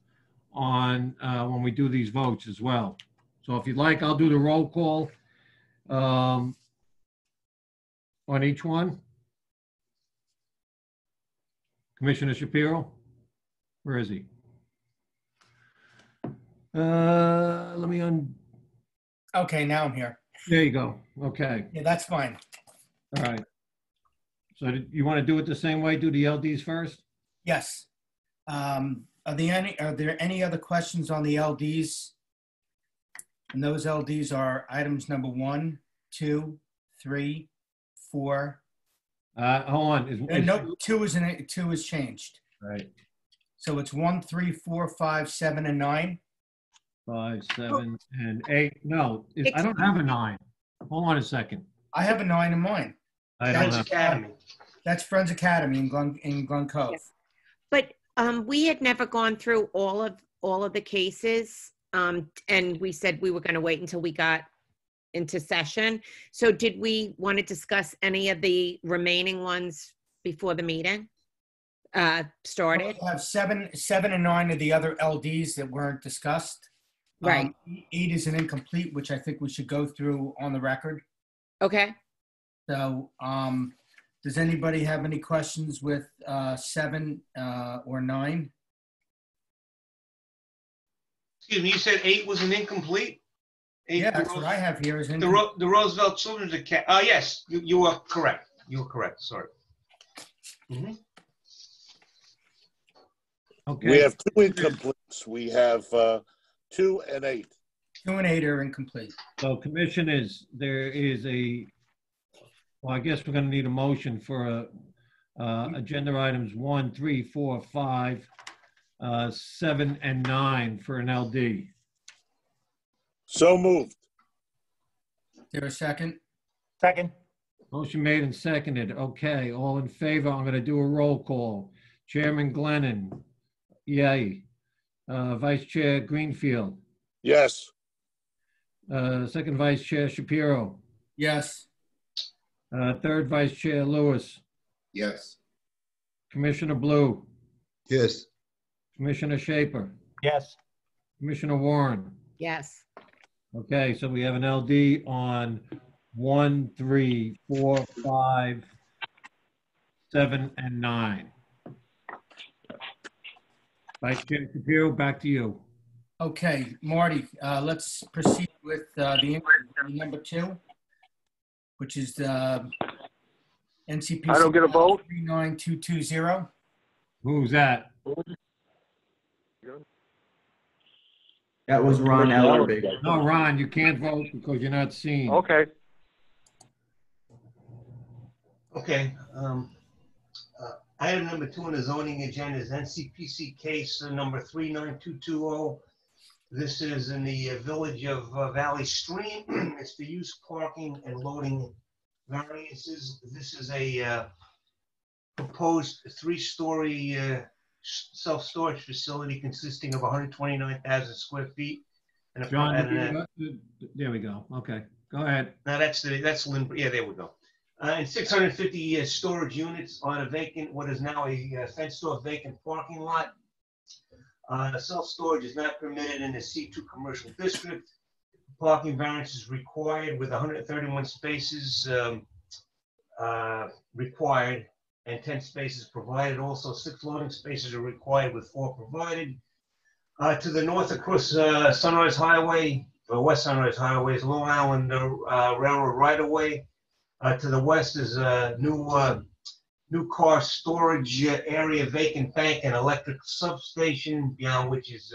on when we do these votes as well. So if you'd like, I'll do the roll call on each one. Commissioner Shapiro, where is he? Let me Okay, now I'm here. There you go. Okay. Yeah, that's fine. All right. So you want to do it the same way? Do the LDs first? Yes. Are there any other questions on the LDs? And those LDs are items number 1, 2, 3, 4. Hold on. No, 2 is changed. Right. So it's 1, 3, 4, 5, 7, and 9. 5, 7, and 8. No, I don't have a 9. Hold on a second. I have a 9 in mine. Friends Academy. That's Friends Academy in Glen Cove. Yes. But we had never gone through all of the cases, and we said we were going to wait until we got into session. So did we want to discuss any of the remaining ones before the meeting started? We have 7 and 9 of the other LDs that weren't discussed. Right. 8 is an incomplete, which I think we should go through on the record. Okay. So does anybody have any questions with 7 or 9? Excuse me, you said 8 was an incomplete? 8, yeah, that's what I have here. Is the Roosevelt Children's Academy. Yes, you are correct. You are correct. Sorry. Mm-hmm. Okay. We have 2 incompletes. We have 2 and 8. 2 and 8 are incomplete. So commissioners, there is a Well, I guess we're going to need a motion for agenda items 1, 3, 4, 5, 7, and 9 for an LD. So moved. Is there a second? Second. Motion made and seconded. Okay, all in favor? I'm going to do a roll call. Chairman Glennon, yay. Vice Chair Greenfield. Yes. Second Vice Chair Shapiro. Yes. Third Vice Chair Lewis. Yes. Commissioner Blue. Yes. Commissioner Shaper. Yes. Commissioner Warren. Yes. Okay, so we have an LD on 1, 3, 4, 5, 7, and 9. Vice Chair Shapiro, back to you. Okay, Marty, let's proceed with the number 2, which is the NCPC. I don't get a vote. 39220. Who's that? That was Ron Ellerby. No, Ron, you can't vote because you're not seen. Okay. Okay. Item number 2 on the zoning agenda is NCPC case number 39220. This is in the village of Valley Stream. It's for use, parking, and loading variances. This is a proposed 3-story self-storage facility consisting of 129,000 square feet. And John, there we go. Okay, go ahead. Now that's Lynn. Yeah, there we go. And 650 storage units on a vacant, what is now a fenced-off vacant parking lot. Self-storage is not permitted in the C2 commercial district. Parking variance is required with 131 spaces required and 10 spaces provided. Also, 6 loading spaces are required with 4 provided. To the north across Sunrise Highway, or West Sunrise Highway, is Long Island Railroad right-of-way. To the west is a new car storage area, vacant bank, and electric substation, beyond which is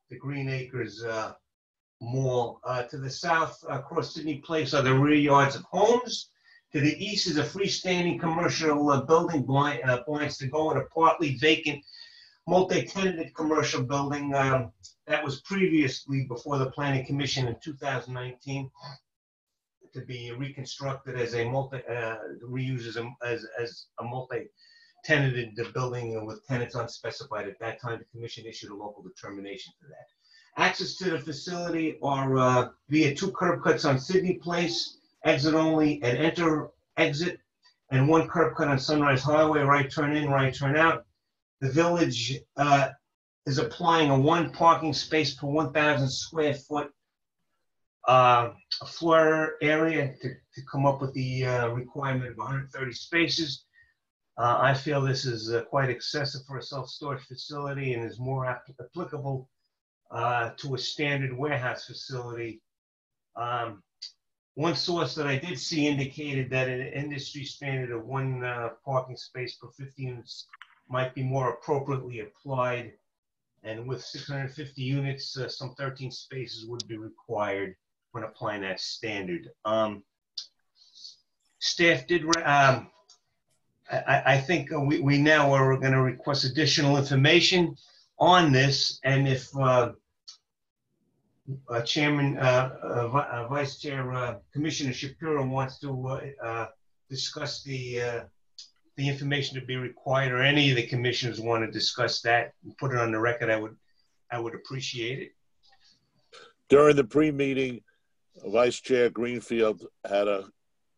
the Green Acres Mall. To the south, across Sydney Place, are the rear yards of homes. To the east is a freestanding commercial building blinds to go in a partly vacant, multi-tenanted commercial building that was previously before the Planning Commission in 2019. To be reconstructed as a reused as a multi-tenanted building with tenants unspecified. At that time, the commission issued a local determination for that. Access to the facility are via 2 curb cuts on Sydney Place, exit only and exit, and 1 curb cut on Sunrise Highway, right turn in, right turn out. The village is applying a 1 parking space per 1,000 square foot a floor area to come up with the requirement of 130 spaces. I feel this is quite excessive for a self-storage facility and is more applicable to a standard warehouse facility. One source that I did see indicated that an industry standard of 1 parking space per 50 units might be more appropriately applied. And with 650 units, some 13 spaces would be required when applying that standard. Staff did, I think we now are going to request additional information on this. And if Chairman, Vice Chair, Commissioner Shapiro wants to discuss the information to be required, or any of the commissioners want to discuss that and put it on the record, I would appreciate it. During the pre-meeting, Vice Chair Greenfield had a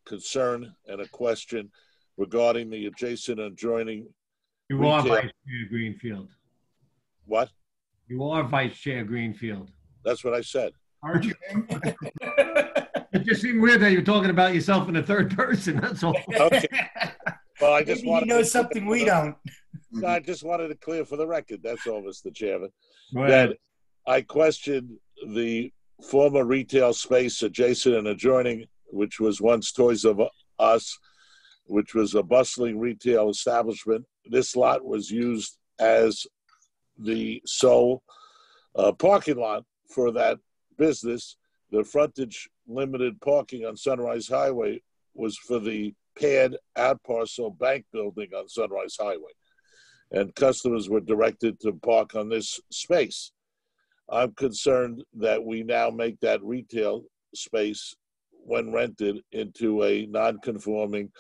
concern and a question regarding the adjacent and adjoining You are Vice Chair Greenfield. What? You are Vice Chair Greenfield. That's what I said. Aren't you? It just seemed weird that you're talking about yourself in the third person, that's all. Okay. Well, I just Maybe wanted he knows something we don't. No, I just wanted to clear for the record, that's all, Mr. Chairman. Go That ahead. I questioned the former retail space adjacent and adjoining, which was once Toys R Us, which was a bustling retail establishment. This lot was used as the sole parking lot for that business. The frontage limited parking on Sunrise Highway was for the pad out parcel bank building on Sunrise Highway. And customers were directed to park on this space. I'm concerned that we now make that retail space, when rented, into a non-conforming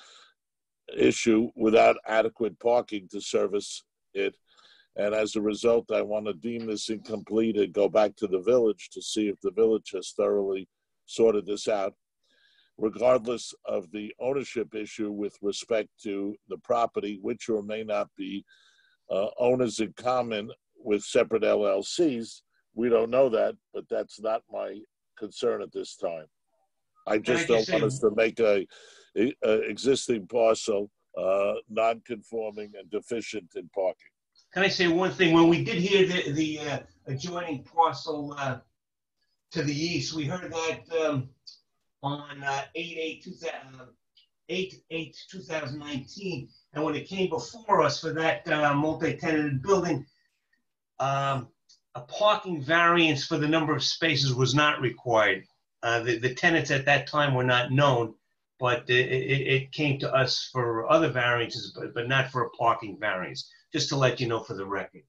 issue without adequate parking to service it. And as a result, I want to deem this incomplete and go back to the village to see if the village has thoroughly sorted this out, regardless of the ownership issue with respect to the property, which or may not be owners in common with separate LLCs. We don't know that, but that's not my concern at this time. I just don't want us to make a existing parcel non-conforming and deficient in parking. Can I say one thing? When we did hear the adjoining parcel to the east, we heard that on 8/8/2019, and when it came before us for that multi-tenanted building, a parking variance for the number of spaces was not required. The tenants at that time were not known, but it came to us for other variances, but not for a parking variance. Just to let you know for the record.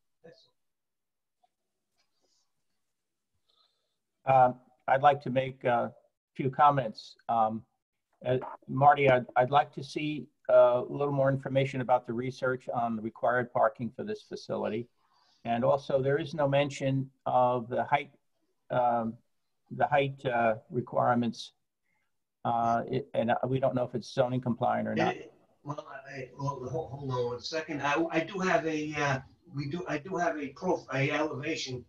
I'd like to make a few comments. Marty, I'd like to see a little more information about the research on the required parking for this facility. And also, there is no mention of the height requirements, and we don't know if it's zoning compliant or not. Well, hold on 1 second. I do have a I do have a elevation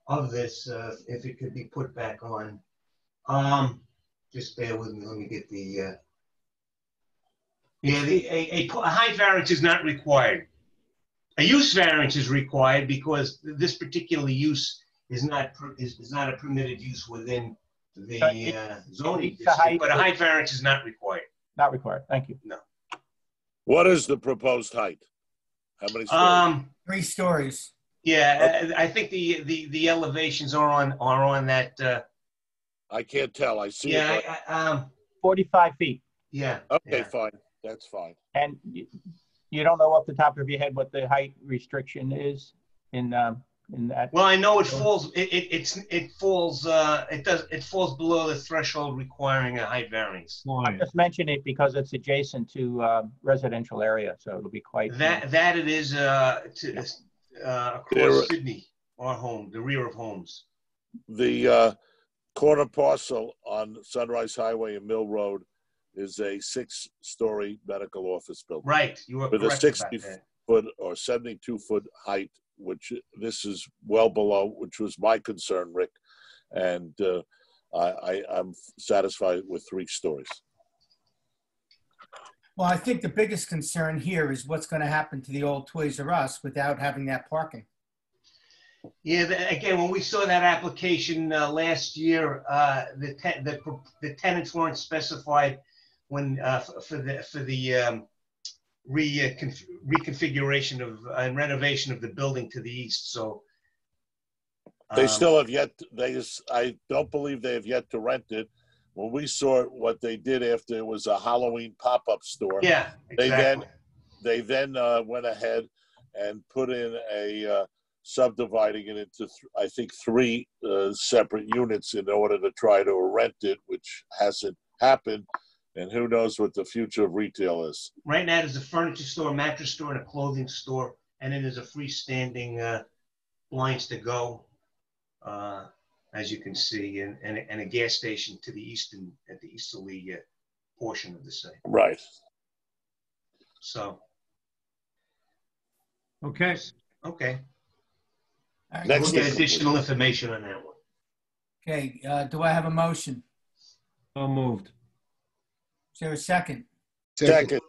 of this. If it could be put back on, just bear with me. Let me get the a height variance is not required. A use variance is required because this particular use is not a permitted use within the zoning district. But a height variance is not required. Not required. Thank you. No. What is the proposed height? How many stories? 3 stories. Yeah, okay. I think the elevations are on that. I can't tell. I see. Yeah, 45 feet. Yeah. Okay, yeah. Fine. That's fine. And you don't know off the top of your head what the height restriction is in that? Well, I know it falls. It falls below the threshold requiring a height variance. I just mention it because it's adjacent to residential area, so it'll be quite. That it is across Sydney, our home, the rear of homes. The corner parcel on Sunrise Highway and Mill Road is a 6-story medical office building. Right, you are with correct a about that. 60-foot or 72-foot height, which this is well below, which was my concern, Rick, and I'm satisfied with 3 stories. Well, I think the biggest concern here is what's going to happen to the old Toys R Us without having that parking. Yeah, again, when we saw that application last year, the tenants weren't specified when for the reconfiguration of and renovation of the building to the east. So they still have yet. I don't believe they have yet to rent it. When we saw what they did after it was a Halloween pop-up store, yeah, exactly. They then went ahead and put in a subdividing it into I think 3 separate units in order to try to rent it, which hasn't happened. And who knows what the future of retail is. Right now, there's a furniture store, a mattress store, and a clothing store. And then there's a freestanding blinds to go, as you can see, and a gas station to the at the easterly portion of the site. Right. So. Okay. Okay. Right, We'll get additional information on that one. Okay, do I have a motion? So moved. Is there a second? Second.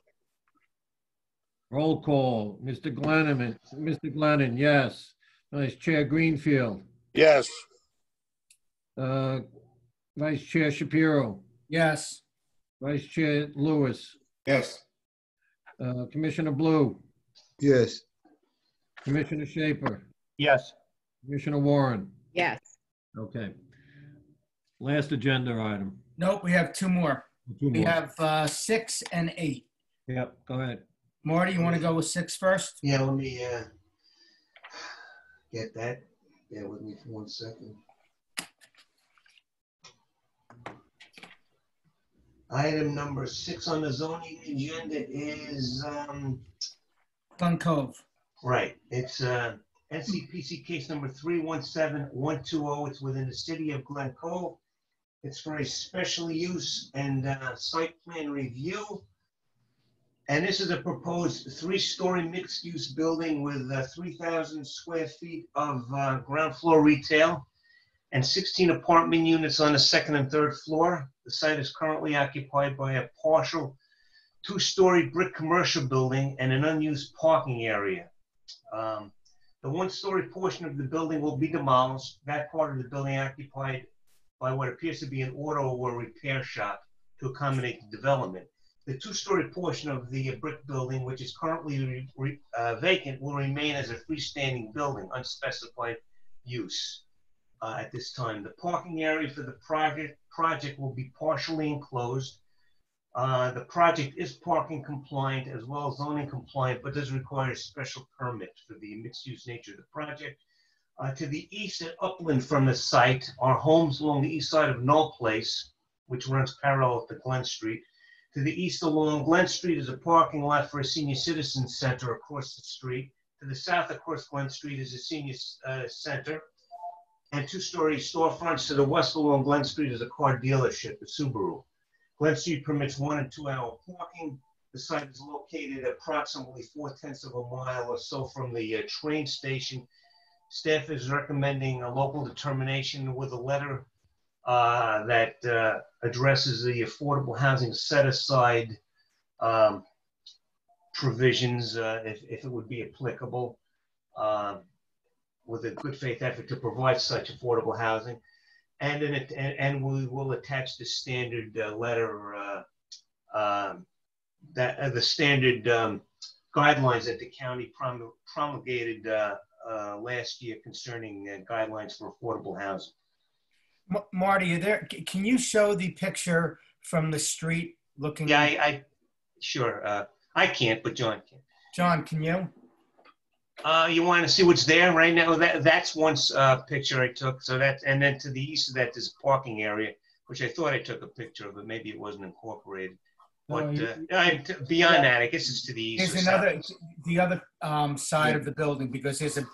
Roll call. Mr. Glennon, yes. Vice Chair Greenfield. Yes. Vice Chair Shapiro. Yes. Vice Chair Lewis. Yes. Commissioner Blue. Yes. Commissioner Shaper. Yes. Commissioner Warren. Yes. Okay. Last agenda item. Nope, we have 2 more. Two We more. have 6 and 8. Yep, go ahead. Marty, you want to go with 6 first? Yeah, let me get that. Bear with me for 1 second. Item number 6 on the zoning agenda is Glen Cove. right. It's NCPC case number 317120. It's within the city of Glen Cove. It's for a special use and site plan review. And this is a proposed 3-story mixed-use building with 3,000 square feet of ground floor retail and 16 apartment units on the 2nd and 3rd floor. The site is currently occupied by a partial 2-story brick commercial building and an unused parking area. The 1-story portion of the building will be demolished. That part of the building occupied by what appears to be an auto or repair shop to accommodate the development. The 2-story portion of the brick building, which is currently vacant, will remain as a freestanding building, unspecified use at this time. The parking area for the project will be partially enclosed. The project is parking compliant as well as zoning compliant, but does require a special permit for the mixed-use nature of the project. To the east and upland from the site are homes along the east side of Knoll Place, which runs parallel to Glen Street. To the east along Glen Street is a parking lot for a senior citizen center across the street. To the south across Glen Street is a senior center. And 2-story storefronts to the west along Glen Street is a car dealership, the Subaru. Glen Street permits 1- and 2-hour parking. The site is located approximately 4/10 of a mile or so from the train station. Staff is recommending a local determination with a letter that addresses the affordable housing set-aside provisions, if it would be applicable, with a good faith effort to provide such affordable housing. And we will attach the standard letter, the standard guidelines that the county promulgated last year concerning guidelines for affordable housing. Marty, can you show the picture from the street looking? Yeah, sure. I can't, but John can. John, can you? You want to see what's there right now? That's one picture I took. So and then to the east of that, there's a parking area, which I thought I took a picture of, but maybe it wasn't incorporated. But beyond that, I guess it's to the east. There's the other side of the building, because there's a.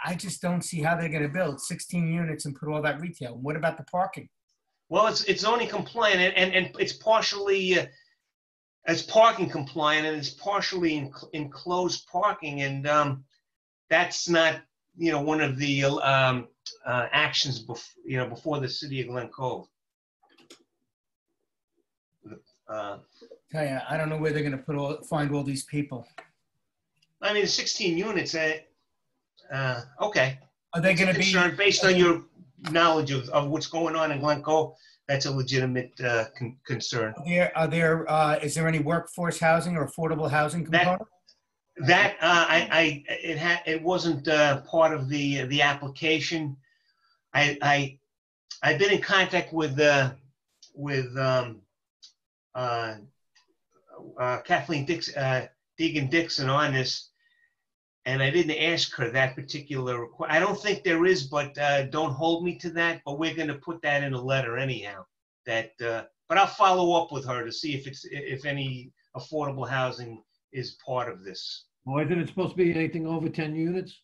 I just don't see how they're going to build 16 units and put all that retail. What about the parking? Well, it's only compliant, and it's partially it's parking compliant, and it's partially enclosed parking, and that's not one of the actions before the city of Glen Cove. Tell you, I don't know where they're going to find all these people. I mean, 16 units. Okay. Are they going to be based on your knowledge of what's going on in Glen Cove? That's a legitimate concern. Is there any workforce housing or affordable housing component? It wasn't part of the application. I've been in contact with Kathleen Deegan Dixon on this, and I didn't ask her that particular request. I don't think there is, but don't hold me to that. But we're going to put that in a letter anyhow. But I'll follow up with her to see if any affordable housing is part of this. Well, isn't it supposed to be anything over 10 units?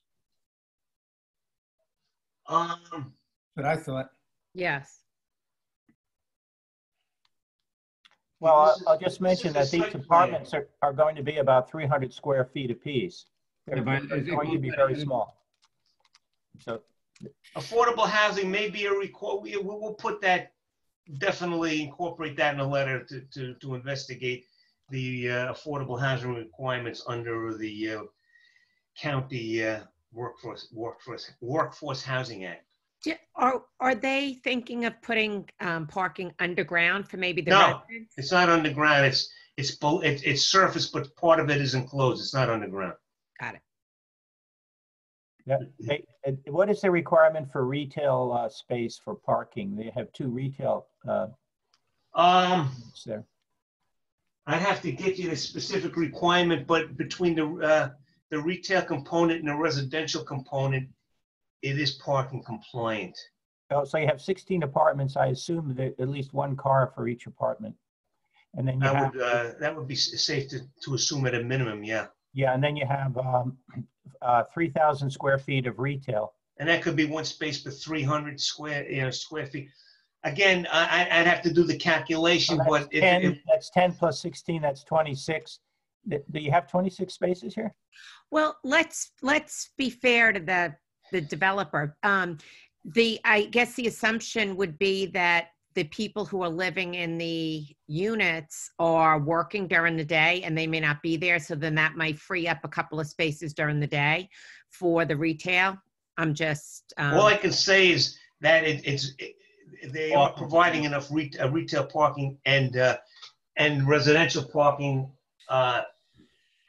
But I thought. Yes. Well, I'll just mention that these apartments are going to be about 300 square feet apiece. They're going to be very small. So, affordable housing may be a requirement. We will put that, definitely incorporate that in a letter to investigate the affordable housing requirements under the county Workforce Housing Act. Are they thinking of putting parking underground for maybe the No, residents? it's not underground. It's surface, but part of it is enclosed. It's not underground. Got it. Yeah. What is the requirement for retail space for parking? They have 2 retail there. I'd have to get you the specific requirement, but between the retail component and the residential component, it is parking compliant. Oh, so you have 16 apartments. I assume that at least 1 car for each apartment. And then you That would be safe to assume at a minimum, yeah. Yeah, and then you have 3,000 square feet of retail. And that could be 1 space per 300 square feet. Again, I'd have to do the calculation, So but that's 10 plus 16, that's 26. Do you have 26 spaces here? Well, let's be fair to the developer. I guess the assumption would be that the people who are living in the units are working during the day and they may not be there. So then that might free up a couple of spaces during the day for the retail. I'm just. All I can say is that they are providing enough retail parking and residential parking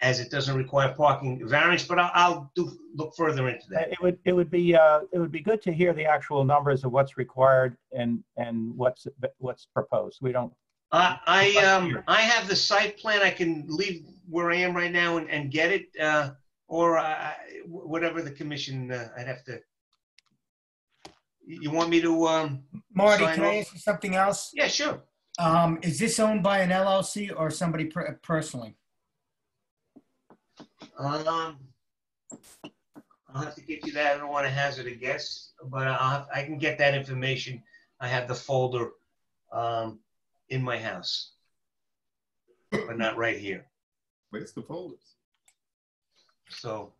as it doesn't require parking variance, but I'll look further into that. It would be good to hear the actual numbers of what's required and what's proposed. We don't. I have the site plan. I can leave where I am right now and get it, or whatever the commission. I'd have to. You want me to? Marty, can I ask you something else? Yeah, sure. Is this owned by an LLC or somebody personally? I'll have to get you that. I don't want to hazard a guess, but I can get that information. I have the folder in my house, but not right here. Where's the folders? So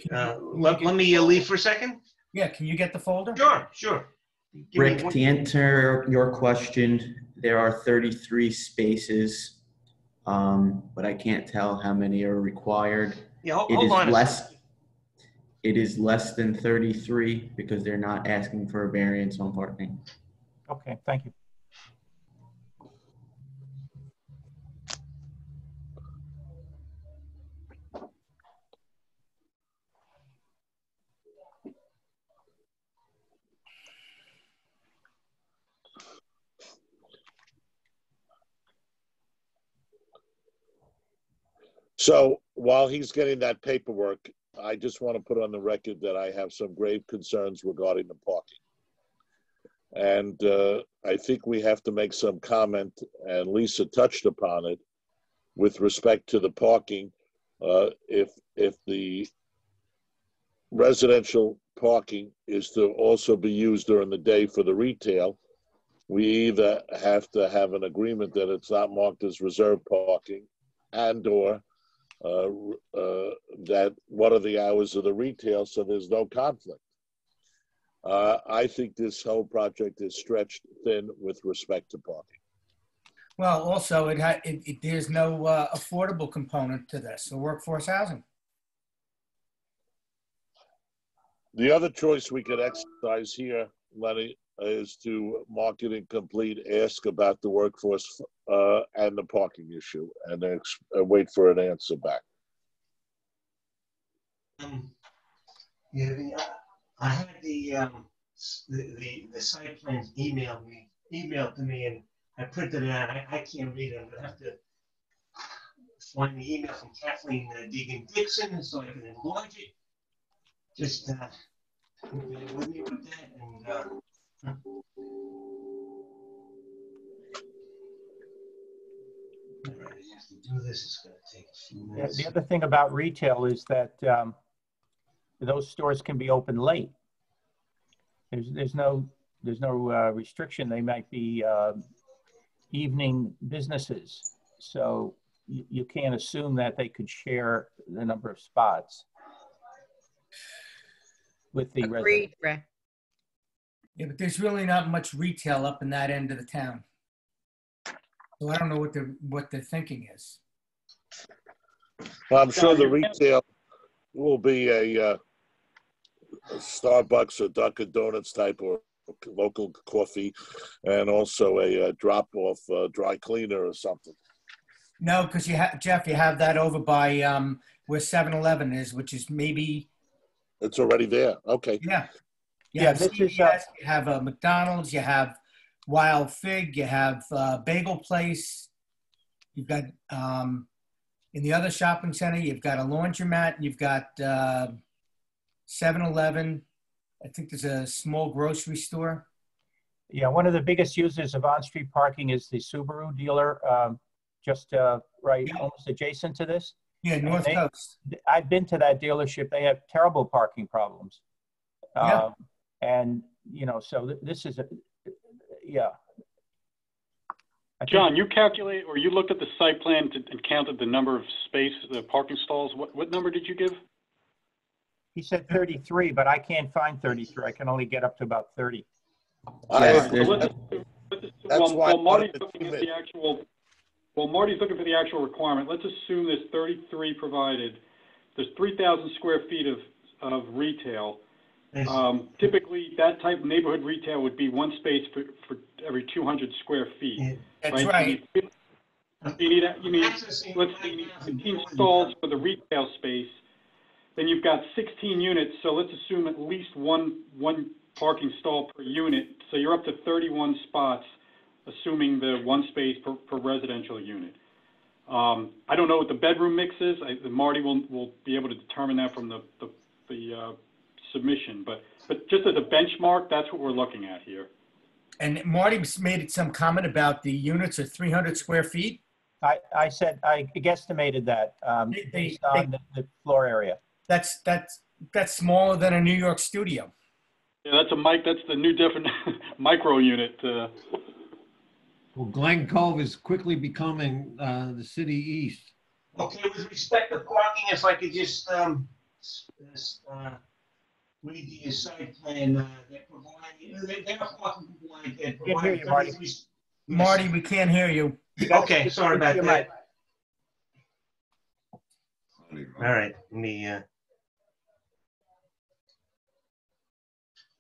let me leave for a second. Yeah, can you get the folder? Sure. Rick, to answer your question, there are 33 spaces, but I can't tell how many are required. Yeah, hold on. It is less than 33 because they're not asking for a variance on parking. Okay, thank you. So while he's getting that paperwork, I just want to put on the record that I have some grave concerns regarding the parking. And I think we have to make some comment, and Lisa touched upon it, with respect to the parking. If the residential parking is to also be used during the day for the retail, we either have to have an agreement that it's not marked as reserved parking, and or that what are the hours of the retail so there's no conflict. I think this whole project is stretched thin with respect to parking. Well, also, there's no affordable component to this, so workforce housing. The other choice we could exercise here, Lenny, is to mark it incomplete, ask about the workforce and the parking issue, and then wait for an answer back. I had the site plans emailed to me, and I printed it out. I can't read it. I'm gonna have to find the email from Kathleen Deegan-Dixon so I can enlarge it. Just with me with that, and I have to do this. It's going to take a few minutes. The other thing about retail is that those stores can be open late. There's no restriction. They might be evening businesses, so you can't assume that they could share the number of spots with the residents. Yeah, but there's really not much retail up in that end of the town. So I don't know what their thinking is. Well, I'm sure the retail will be a Starbucks or Dunkin' Donuts type or local coffee, and also a drop-off dry cleaner or something. No, because Jeff, you have that over by where 7-Eleven is, which is maybe, It's already there. Okay. yeah. You Yeah, have this is, CVS, you have McDonald's, you have Wild Fig, you have Bagel Place. You've got, in the other shopping center, you've got a laundromat, you've got 7-Eleven. I think there's a small grocery store. Yeah, one of the biggest users of on-street parking is the Subaru dealer, just right, almost adjacent to this. Yeah, North Coast. I've been to that dealership. They have terrible parking problems. Yeah. And, you know, so this is, yeah. John, you calculate, or you looked at the site plan and counted the number of space, the parking stalls. What number did you give? He said 33, but I can't find 33. I can only get up to about 30. While Marty's looking for the actual requirement, let's assume there's 33 provided. There's 3,000 square feet of retail. Typically, that type of neighborhood retail would be one space for every 200 square feet. That's right. You need let's say you need 15 stalls for the retail space. Then you've got 16 units, so let's assume at least one parking stall per unit. So you're up to 31 spots, assuming the one space per residential unit. I don't know what the bedroom mix is. Marty will be able to determine that from the submission, but just as a benchmark, that's what we're looking at here. And Marty made some comment about the units are 300 square feet. I said I guesstimated that based on the floor area. That's smaller than a New York studio. Yeah, that's the new different micro unit. Well, Glen Cove is quickly becoming the city east. Okay, with respect to parking, if I could just read the site plan, they're parking compliant. Can't hear you, Marty. Marty, we can't hear you. Okay, sorry about that. All right, let me.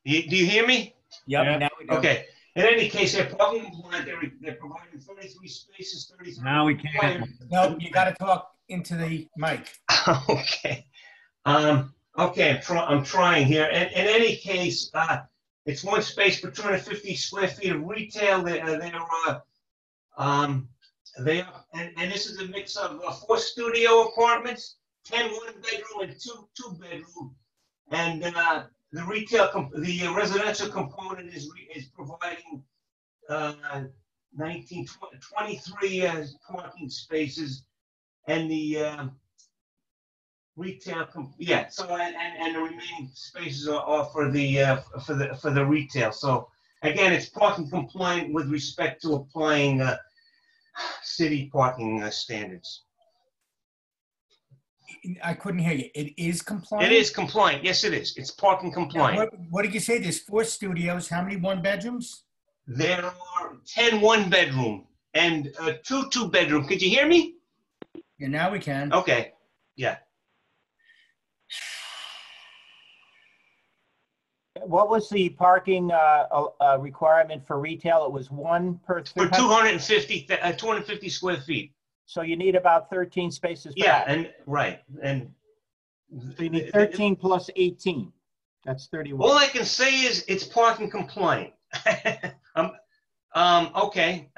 Do you hear me? Yep, yeah. Now we do. Okay. In any case, they're parking compliant. They're providing 33 spaces, 33. Now we can't. No, you got to talk into the mic. Okay. Okay, I'm trying here. In any case, it's one space per 250 square feet of retail. And this is a mix of 4 studio apartments, 10 one-bedroom and 2 two-bedroom. And the residential component is providing 23 parking spaces, and the retail, so and the remaining spaces are for the retail. So again, it's parking compliant with respect to applying city parking standards. I couldn't hear you. It is compliant? It is compliant. Yes, it is. It's parking compliant. What did you say? There's 4 studios. How many one-bedrooms? There are 10 one-bedroom and 2 two-bedroom. Could you hear me? Yeah, now we can. Okay. Yeah. What was the parking requirement for retail? It was 1 per 250 square feet. So you need about 13 spaces. Yeah, and right, and so you need 13 plus 18. That's 31. All I can say is it's parking compliant. Okay.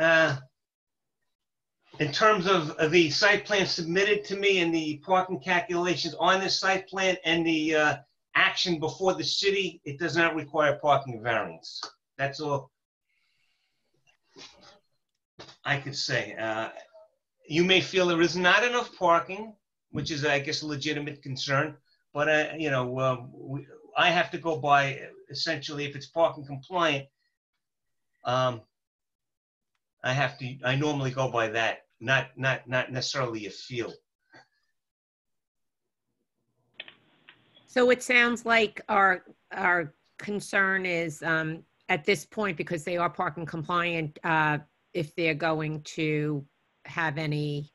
In terms of the site plan submitted to me and the parking calculations on this site plan and the action before the city, it does not require parking variance. That's all I could say. You may feel there is not enough parking, which is, I guess, a legitimate concern. But, I have to go by, essentially, if it's parking compliant, I normally go by that, not necessarily a feel. So it sounds like our concern is at this point, because they are parking compliant, if they're going to have any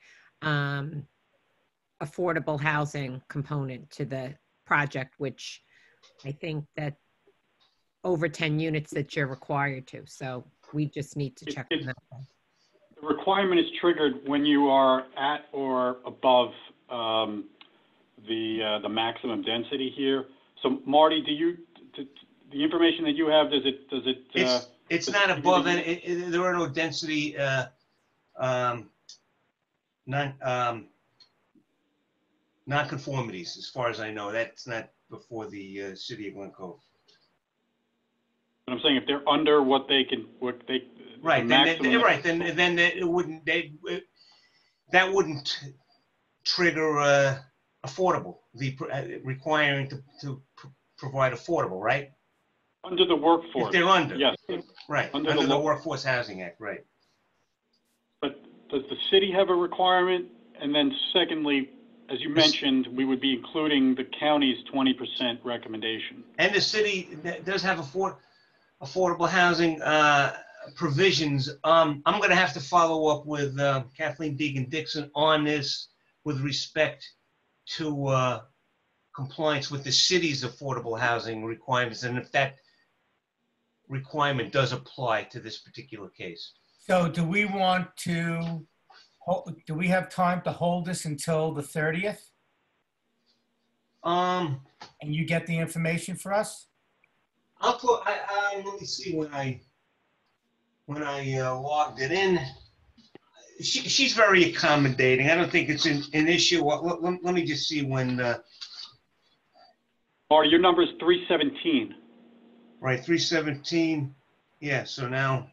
affordable housing component to the project, which I think that over 10 units that you're required to. So we just need to check on that. The requirement is triggered when you are at or above the maximum density here. So Marty, the information that you have, does it? It's not above any. There are no density non-conformities, as far as I know. That's not before the City of Glen Cove. But I'm saying if they're under what they right, then it wouldn't. That wouldn't trigger affordable. Requiring to provide affordable, right? Under the workforce. If they're under. Yes. Right. Under the Workforce Housing Act, right. But does the city have a requirement? And then secondly, as you mentioned, we would be including the county's 20% recommendation. And the city does have affordable housing provisions. I'm going to have to follow up with Kathleen Deegan-Dixon on this with respect to compliance with the city's affordable housing requirements, and if that requirement does apply to this particular case. So do we want to, do we have time to hold this until the 30th? And you get the information for us? I'll put, let me see when I logged it in. She's very accommodating. I don't think it's an issue. Let me just see when. Marty, your number is 317. Right, 317. Yeah, so now,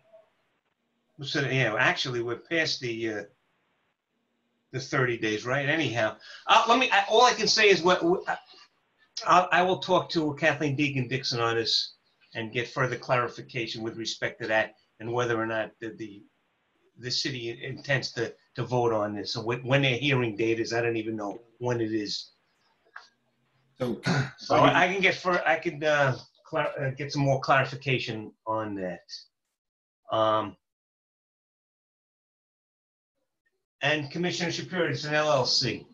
so yeah, actually we're past the 30 days, right? Anyhow, all I can say is I will talk to Kathleen Deegan-Dixon on this and get further clarification with respect to that and whether or not the city intends to vote on this. So when their hearing date is, I don't even know when it is. So I can get some more clarification on that. And Commissioner Shapiro, it's an LLC.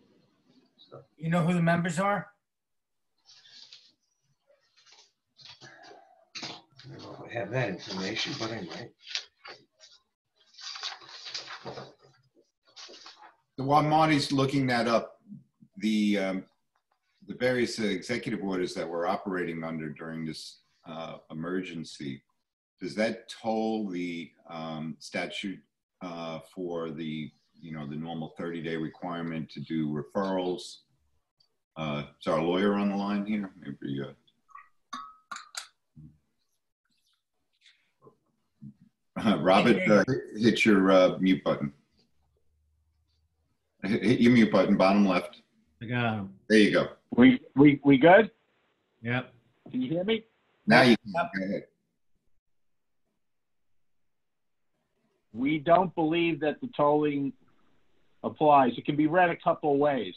So. You know who the members are? I don't know if I have that information, but I might. So while Marty's looking that up, the various executive orders that we're operating under during this emergency, does that toll the statute for the normal 30-day requirement to do referrals? Is our lawyer on the line here? Maybe. Robert, hit your mute button. Hit your mute button, bottom left. I got him. There you go. We good? Yep. Can you hear me? Now you can. Go ahead. We don't believe that the tolling applies. It can be read a couple of ways.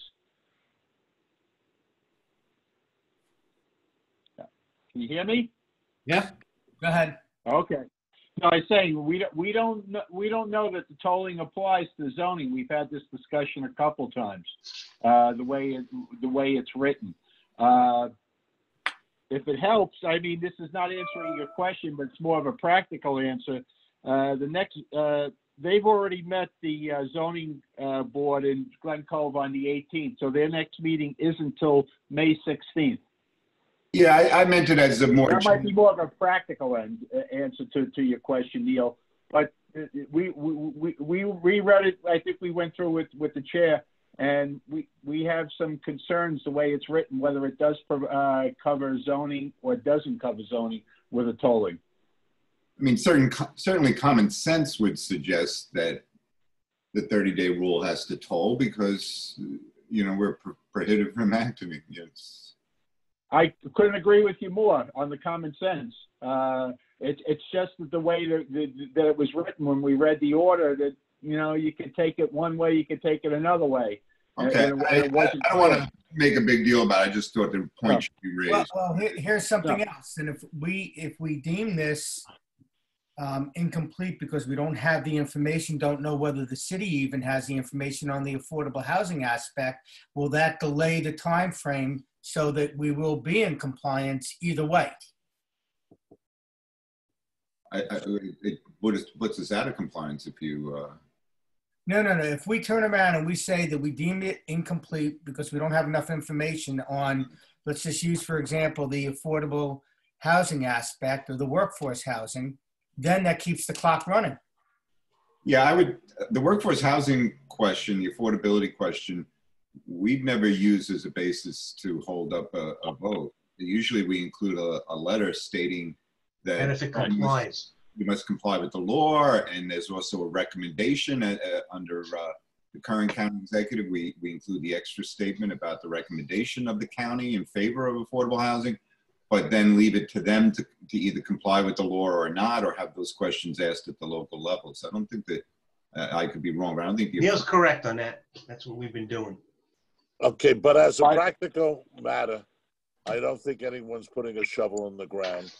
Can you hear me? Yeah. Go ahead. Okay. No, I'm saying we don't know that the tolling applies to zoning. We've had this discussion a couple times. The way it's written. If it helps, I mean, this is not answering your question, but it's more of a practical answer. They've already met the zoning board in Glen Cove on the 18th, so their next meeting isn't until May 16th. Yeah, I meant it as a more. That might be more of a practical answer to your question, Neil. But we reread it. I think we went through it with the chair, and we have some concerns the way it's written, whether it does cover zoning or it doesn't cover zoning with a tolling. I mean, certainly common sense would suggest that the 30-day rule has to toll because, we're prohibited from acting. Yes. I couldn't agree with you more on the common sense. It's just the way that it was written when we read the order that, you could take it one way, you could take it another way. Okay, I don't want to make a big deal about it. I just thought the point should be raised. Well, here's something else. And if we deem this incomplete because we don't have the information, don't know whether the city even has the information on the affordable housing aspect, will that delay the time frame so that we will be in compliance either way? It puts us out of compliance if you No. If we turn around and we say that we deem it incomplete because we don't have enough information on, let's just use, for example, the affordable housing aspect or the workforce housing, then that keeps the clock running. Yeah, the workforce housing question, the affordability question, we've never used as a basis to hold up a vote. Usually we include a letter stating that And if it complies. You must comply with the law, and there's also a recommendation under the current county executive. We include the extra statement about the recommendation of the county in favor of affordable housing, but then leave it to them to either comply with the law or not, or have those questions asked at the local level. So I don't think that, I could be wrong, but I don't think Neil's correct on that. That's what we've been doing. Okay, but as a practical matter, I don't think anyone's putting a shovel in the ground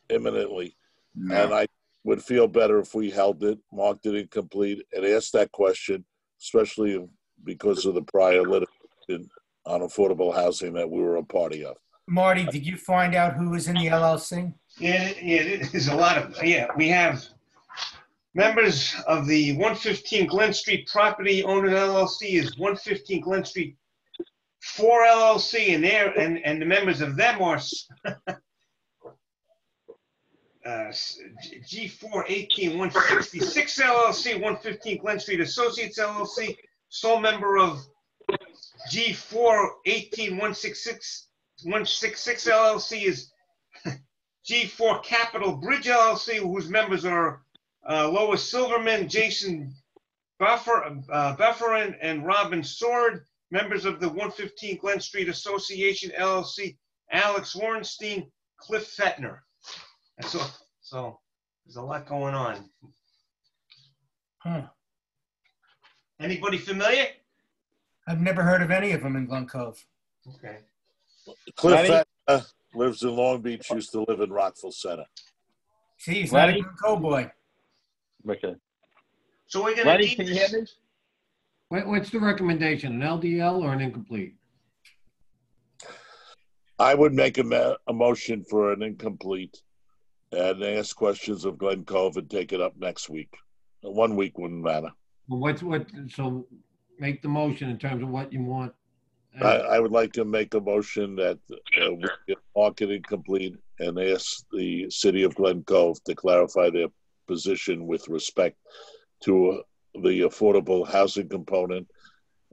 imminently. No. And I would feel better if we held it, marked it incomplete, and asked that question, especially because of the prior litigation on affordable housing that we were a party of. Marty, did you find out who was in the LLC? Yeah, there's a lot of, we have members of the 115 Glen Street Property Owner LLC is 115 Glen Street 4 LLC, and the members of them are G4 18 166 LLC, 115 Glen Street Associates LLC, sole member of G4 18 166 LLC is G4 Capital Bridge LLC, whose members are Lois Silverman, Jason Bufferin, and Robin Sword. Members of the 115 Glen Street Association LLC, Alex Warrenstein, Cliff Fettner. So there's a lot going on. Huh. Anybody familiar? I've never heard of any of them in Glen Cove. Okay. Cliff Fettner lives in Long Beach, used to live in Rockville Center. See, he's not a Glen Cove boy. Okay. So we're Lenny, can you hear me? What's the recommendation, an LDL or an incomplete? I would make a motion for an incomplete and ask questions of Glen Cove and take it up next week. 1 week wouldn't matter. Well, so make the motion in terms of what you want. I would like to make a motion that we get mark it incomplete and ask the city of Glen Cove to clarify their position with respect to the affordable housing component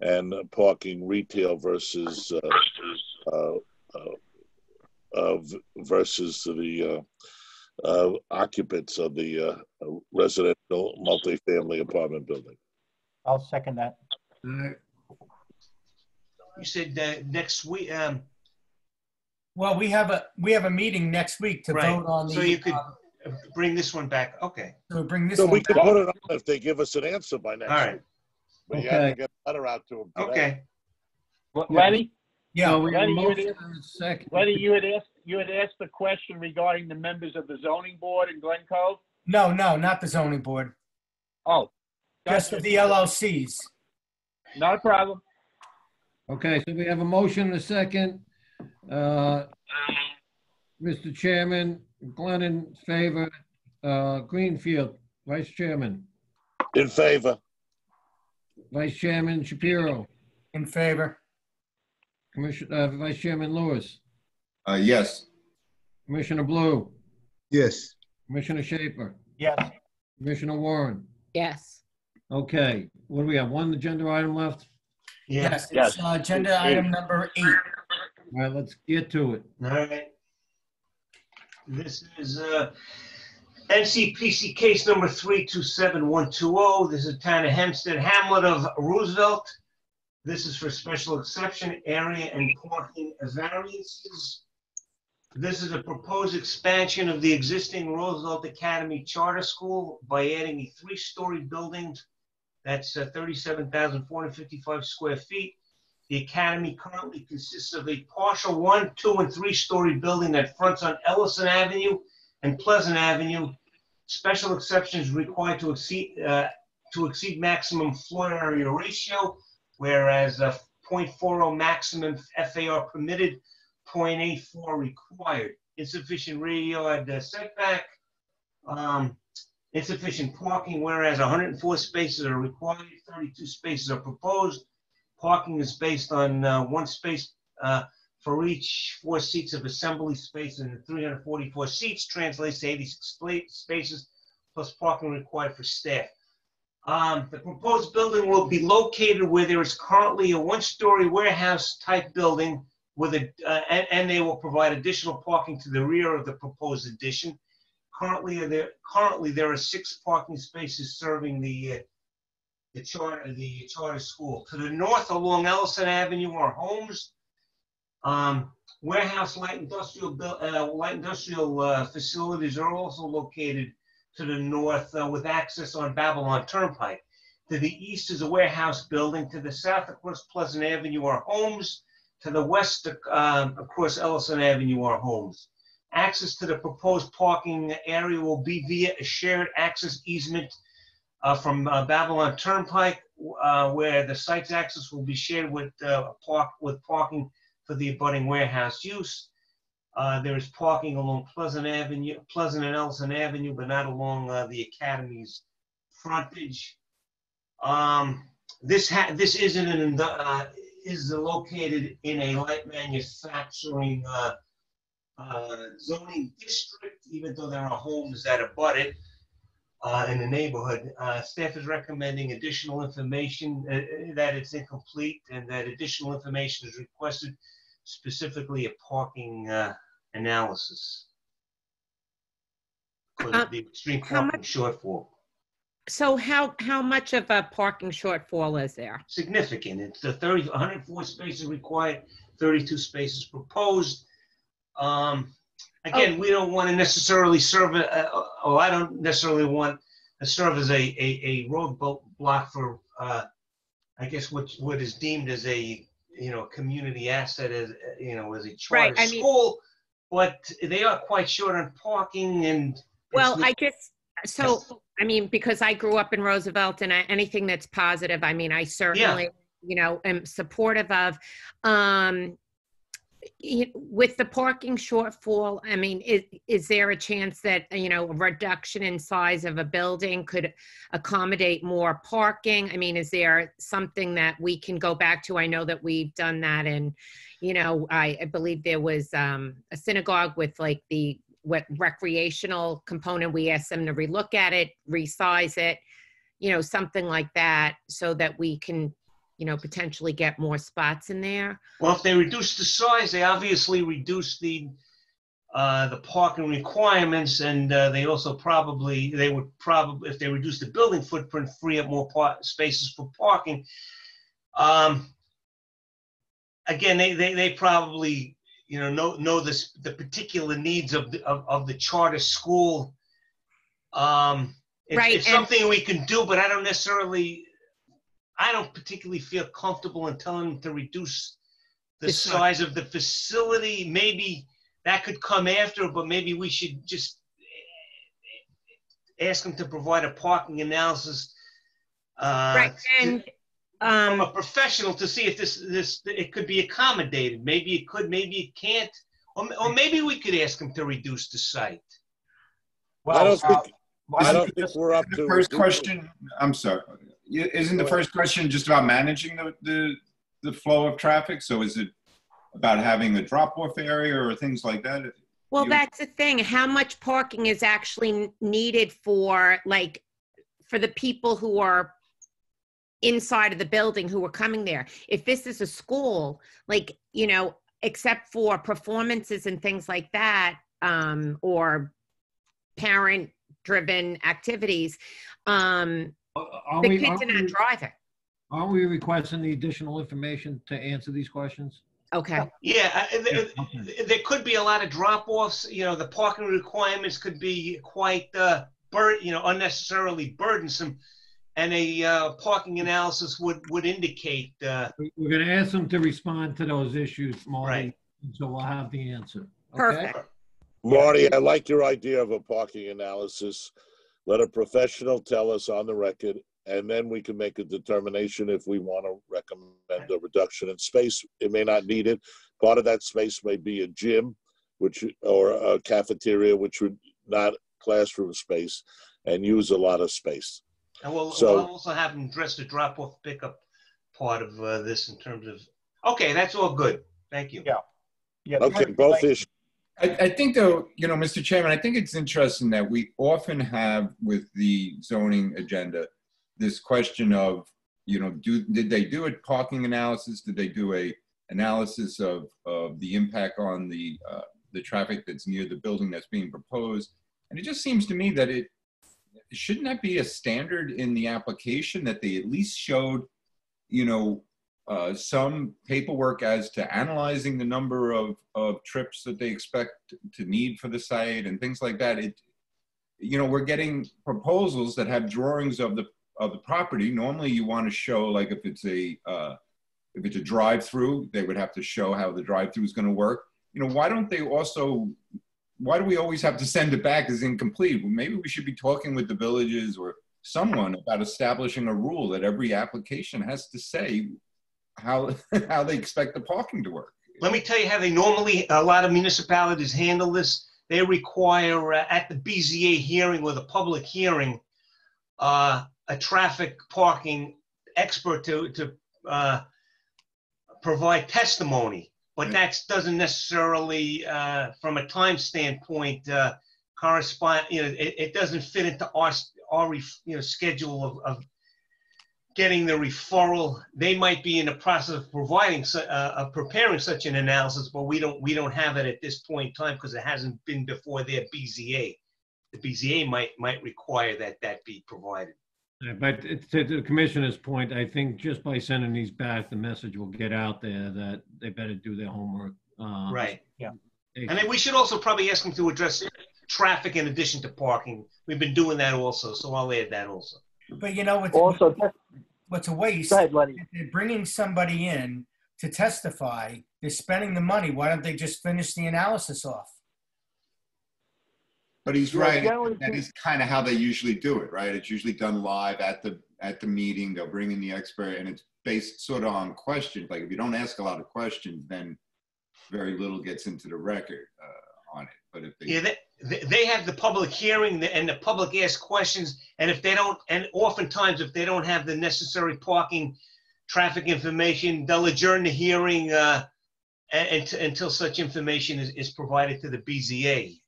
and parking retail versus versus the occupants of the residential multifamily apartment building. I'll second that. You said next week. Well, we have a meeting next week to vote on the. So you could bring this one back. Okay. So bring this So one we could back. put it on if they give us an answer by next All right. week. We Okay. have to get a letter out to them today. Okay. Lenny? Yeah. So we have a Lenny, motion and a second. Lenny, you had asked the question regarding the members of the zoning board in Glen Cove? No, not the zoning board. Oh. Just of the LLCs. Not a problem. Okay, so we have a motion and a second. Mr. Chairman, Glenn in favor. Greenfield, Vice Chairman. In favor. Vice Chairman Shapiro. In favor. Vice Chairman Lewis. Yes. Commissioner Blue. Yes. Commissioner Schaefer. Yes. Commissioner Warren. Yes. Okay, what do we have? One agenda item left? Yes, it's agenda item number 8. All right, let's get to it. All right. This is NCPC case number 327120. This is town of Hempstead, Hamlet of Roosevelt. This is for special exception area and parking variances. This is a proposed expansion of the existing Roosevelt Academy Charter School by adding a 3-story building that's 37,455 square feet. The academy currently consists of a partial 1-, 2-, and 3-story building that fronts on Ellison Avenue and Pleasant Avenue. Special exceptions required to exceed maximum floor area ratio, whereas 0.40 maximum FAR permitted, 0.84 required. Insufficient rear yard setback. insufficient parking, whereas 104 spaces are required, 32 spaces are proposed. Parking is based on 1 space for each 4 seats of assembly space, and the 344 seats translates to 86 spaces plus parking required for staff. The proposed building will be located where there is currently a 1-story warehouse type building with and they will provide additional parking to the rear of the proposed addition. Currently there are 6 parking spaces serving the charter school. To the north along Ellison Avenue are homes. Warehouse light industrial facilities are also located to the north with access on Babylon Turnpike. To the east is a warehouse building. To the south across Pleasant Avenue are homes. To the west across Ellison Avenue are homes. Access to the proposed parking area will be via a shared access easement from Babylon Turnpike, where the site's access will be shared with parking for the abutting warehouse use. There is parking along Pleasant and Ellison Avenue, but not along the Academy's frontage. This is located in a light manufacturing zoning district, even though there are homes that abut it in the neighborhood. Staff is recommending additional information, that it's incomplete, and that additional information is requested, specifically a parking analysis because of the extreme parking shortfall. So how much of a parking shortfall is there? Significant. It's 104 spaces required, 32 spaces proposed. Again, we don't want to necessarily serve, I don't necessarily want to serve as a roadblock for, I guess, what is deemed as a, community asset, as, as a charter school, but they are quite short on parking and. Well, because I grew up in Roosevelt, and anything that's positive, I certainly, am supportive of. With the parking shortfall, is there a chance that, a reduction in size of a building could accommodate more parking? Is there something that we can go back to? I know that we've done that, and, I believe there was a synagogue with like the recreational component. We asked them to relook at it, resize it, something like that, so that we can potentially get more spots in there. Well, if they reduce the size, they obviously reduce the parking requirements, and they would probably, if they reduce the building footprint, free up more spaces for parking. Again, they probably, know the particular needs of the charter school. It's something we can do, but I don't particularly feel comfortable in telling them to reduce the size of the facility. Maybe that could come after, but maybe we should just ask them to provide a parking analysis from a professional to see if it could be accommodated. Maybe it could, maybe it can't, or maybe we could ask them to reduce the site. Well, I don't think we're up to the first question. I'm sorry. Isn't the first question just about managing the flow of traffic? So is it about having a drop-off area or things like that? Well, that's the thing. How much parking is actually needed for the people who are inside of the building who are coming there? If this is a school, except for performances and things like that, or parent-driven activities, the kids are not driving. Aren't we requesting the additional information to answer these questions? Okay. Yeah, there could be a lot of drop-offs. The parking requirements could be quite, unnecessarily burdensome, and a parking analysis would indicate. We're going to ask them to respond to those issues, Marty. Right. So we'll have the answer. Okay? Perfect. Marty, I like your idea of a parking analysis. Let a professional tell us on the record, and then we can make a determination if we want to recommend a reduction in space. It may not need it. Part of that space may be a gym, or a cafeteria, which would not classroom space. and use a lot of space. And we'll So- also have them address the drop-off pickup part of this in terms of, okay, that's all good. Thank you. Yeah. Okay, both issues. I think though, Mr. Chairman, I think it's interesting that we often have with the zoning agenda, this question of, did they do a parking analysis? Did they do a analysis of the impact on the traffic that's near the building that's being proposed? And it just seems to me that shouldn't that be a standard in the application that they at least showed, some paperwork as to analyzing the number of trips that they expect to need for the site and things like that. We're getting proposals that have drawings of the property. Normally you want to show, like if it's a drive-through, they would have to show how the drive-through is going to work. Why do we always have to send it back as incomplete? Well, maybe we should be talking with the villages or someone about establishing a rule that every application has to say how they expect the parking to work. Let me tell you how a lot of municipalities handle this. They require at the BZA hearing or the public hearing, a traffic parking expert to provide testimony. But that doesn't necessarily, from a time standpoint, correspond. It doesn't fit into our schedule of getting the referral. They might be in the process of preparing such an analysis, but we don't have it at this point in time because it hasn't been before their BZA. The BZA might require that be provided. Yeah, but to the commissioner's point, I think just by sending these back, the message will get out there that they better do their homework. Right. Yeah. And then we should also probably ask them to address traffic in addition to parking. We've been doing that also, so I'll add that also. But what's a waste? Go ahead, Lenny. If they're bringing somebody in to testify, they're spending the money. Why don't they just finish the analysis off? But he's right. That is kind of how they usually do it, right? It's usually done live at the meeting. They'll bring in the expert, and it's based sort of on questions. Like if you don't ask a lot of questions, then very little gets into the record on it. But if they have the public hearing and the public asks questions, and if they don't, and oftentimes if they don't have the necessary parking traffic information, they'll adjourn the hearing until such information is provided to the BZA.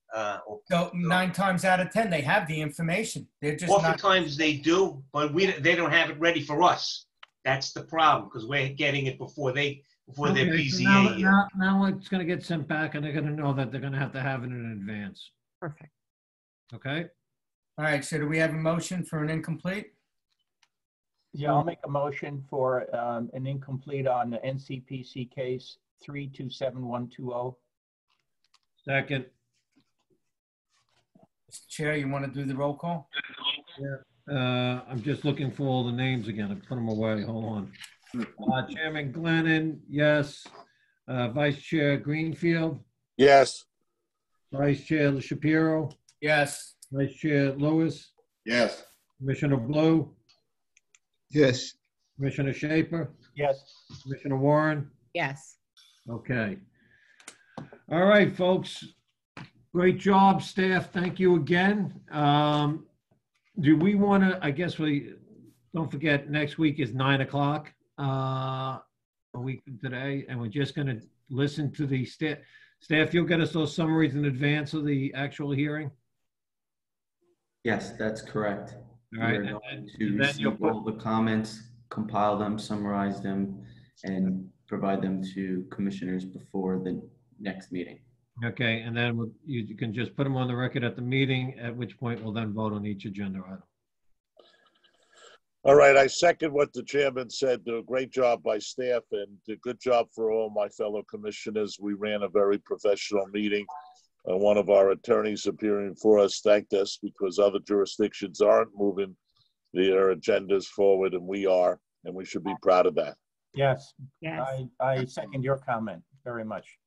So 9 times out of 10, they have the information. They're just oftentimes they do, but they don't have it ready for us. That's the problem because we're getting it before their BZA. So now it's going to get sent back, and they're going to know that they're going to have it in advance. Perfect. Okay. All right. So do we have a motion for an incomplete? Yeah, I'll make a motion for an incomplete on the NCPC case 327120. Second. Mr. Chair, you want to do the roll call? Yeah. I'm just looking for all the names again. I put them away. Hold on. Chairman Glennon, yes. Vice Chair Greenfield? Yes. Vice Chair LaShapiro? Yes. Vice Chair Lewis? Yes. Commissioner Blue? Yes. Commissioner Shaper? Yes. Commissioner Warren? Yes. Okay. All right, folks. Great job, staff. Thank you again. Do we want to, I guess we, don't forget, next week is 9 o'clock, a week from today, and we're just going to listen to the staff. Staff, you'll get us those summaries in advance of the actual hearing? Yes, that's correct. All right. We're going to receive all the comments, compile them, summarize them, and provide them to commissioners before the next meeting. Okay, and then you can just put them on the record at the meeting, at which point we'll then vote on each agenda item. All right, I second what the chairman said. A great job by staff and a good job for all my fellow commissioners. We ran a very professional meeting. One of our attorneys appearing for us thanked us because other jurisdictions aren't moving their agendas forward, and we are, and we should be proud of that. Yes. Yes. I second your comment very much.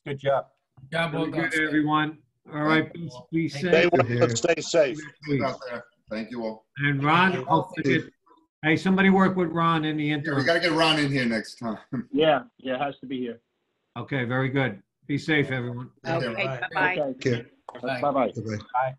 Good job. Job well done, Good, everyone. All right, be safe. Stay well and stay safe. Thank you all. And Ron, don't forget, hey, somebody work with Ron in the interim. We got to get Ron in here next time. Yeah, it has to be here. Okay, very good. Be safe, everyone. Okay, bye-bye. Okay. Bye-bye. Bye-bye. Bye.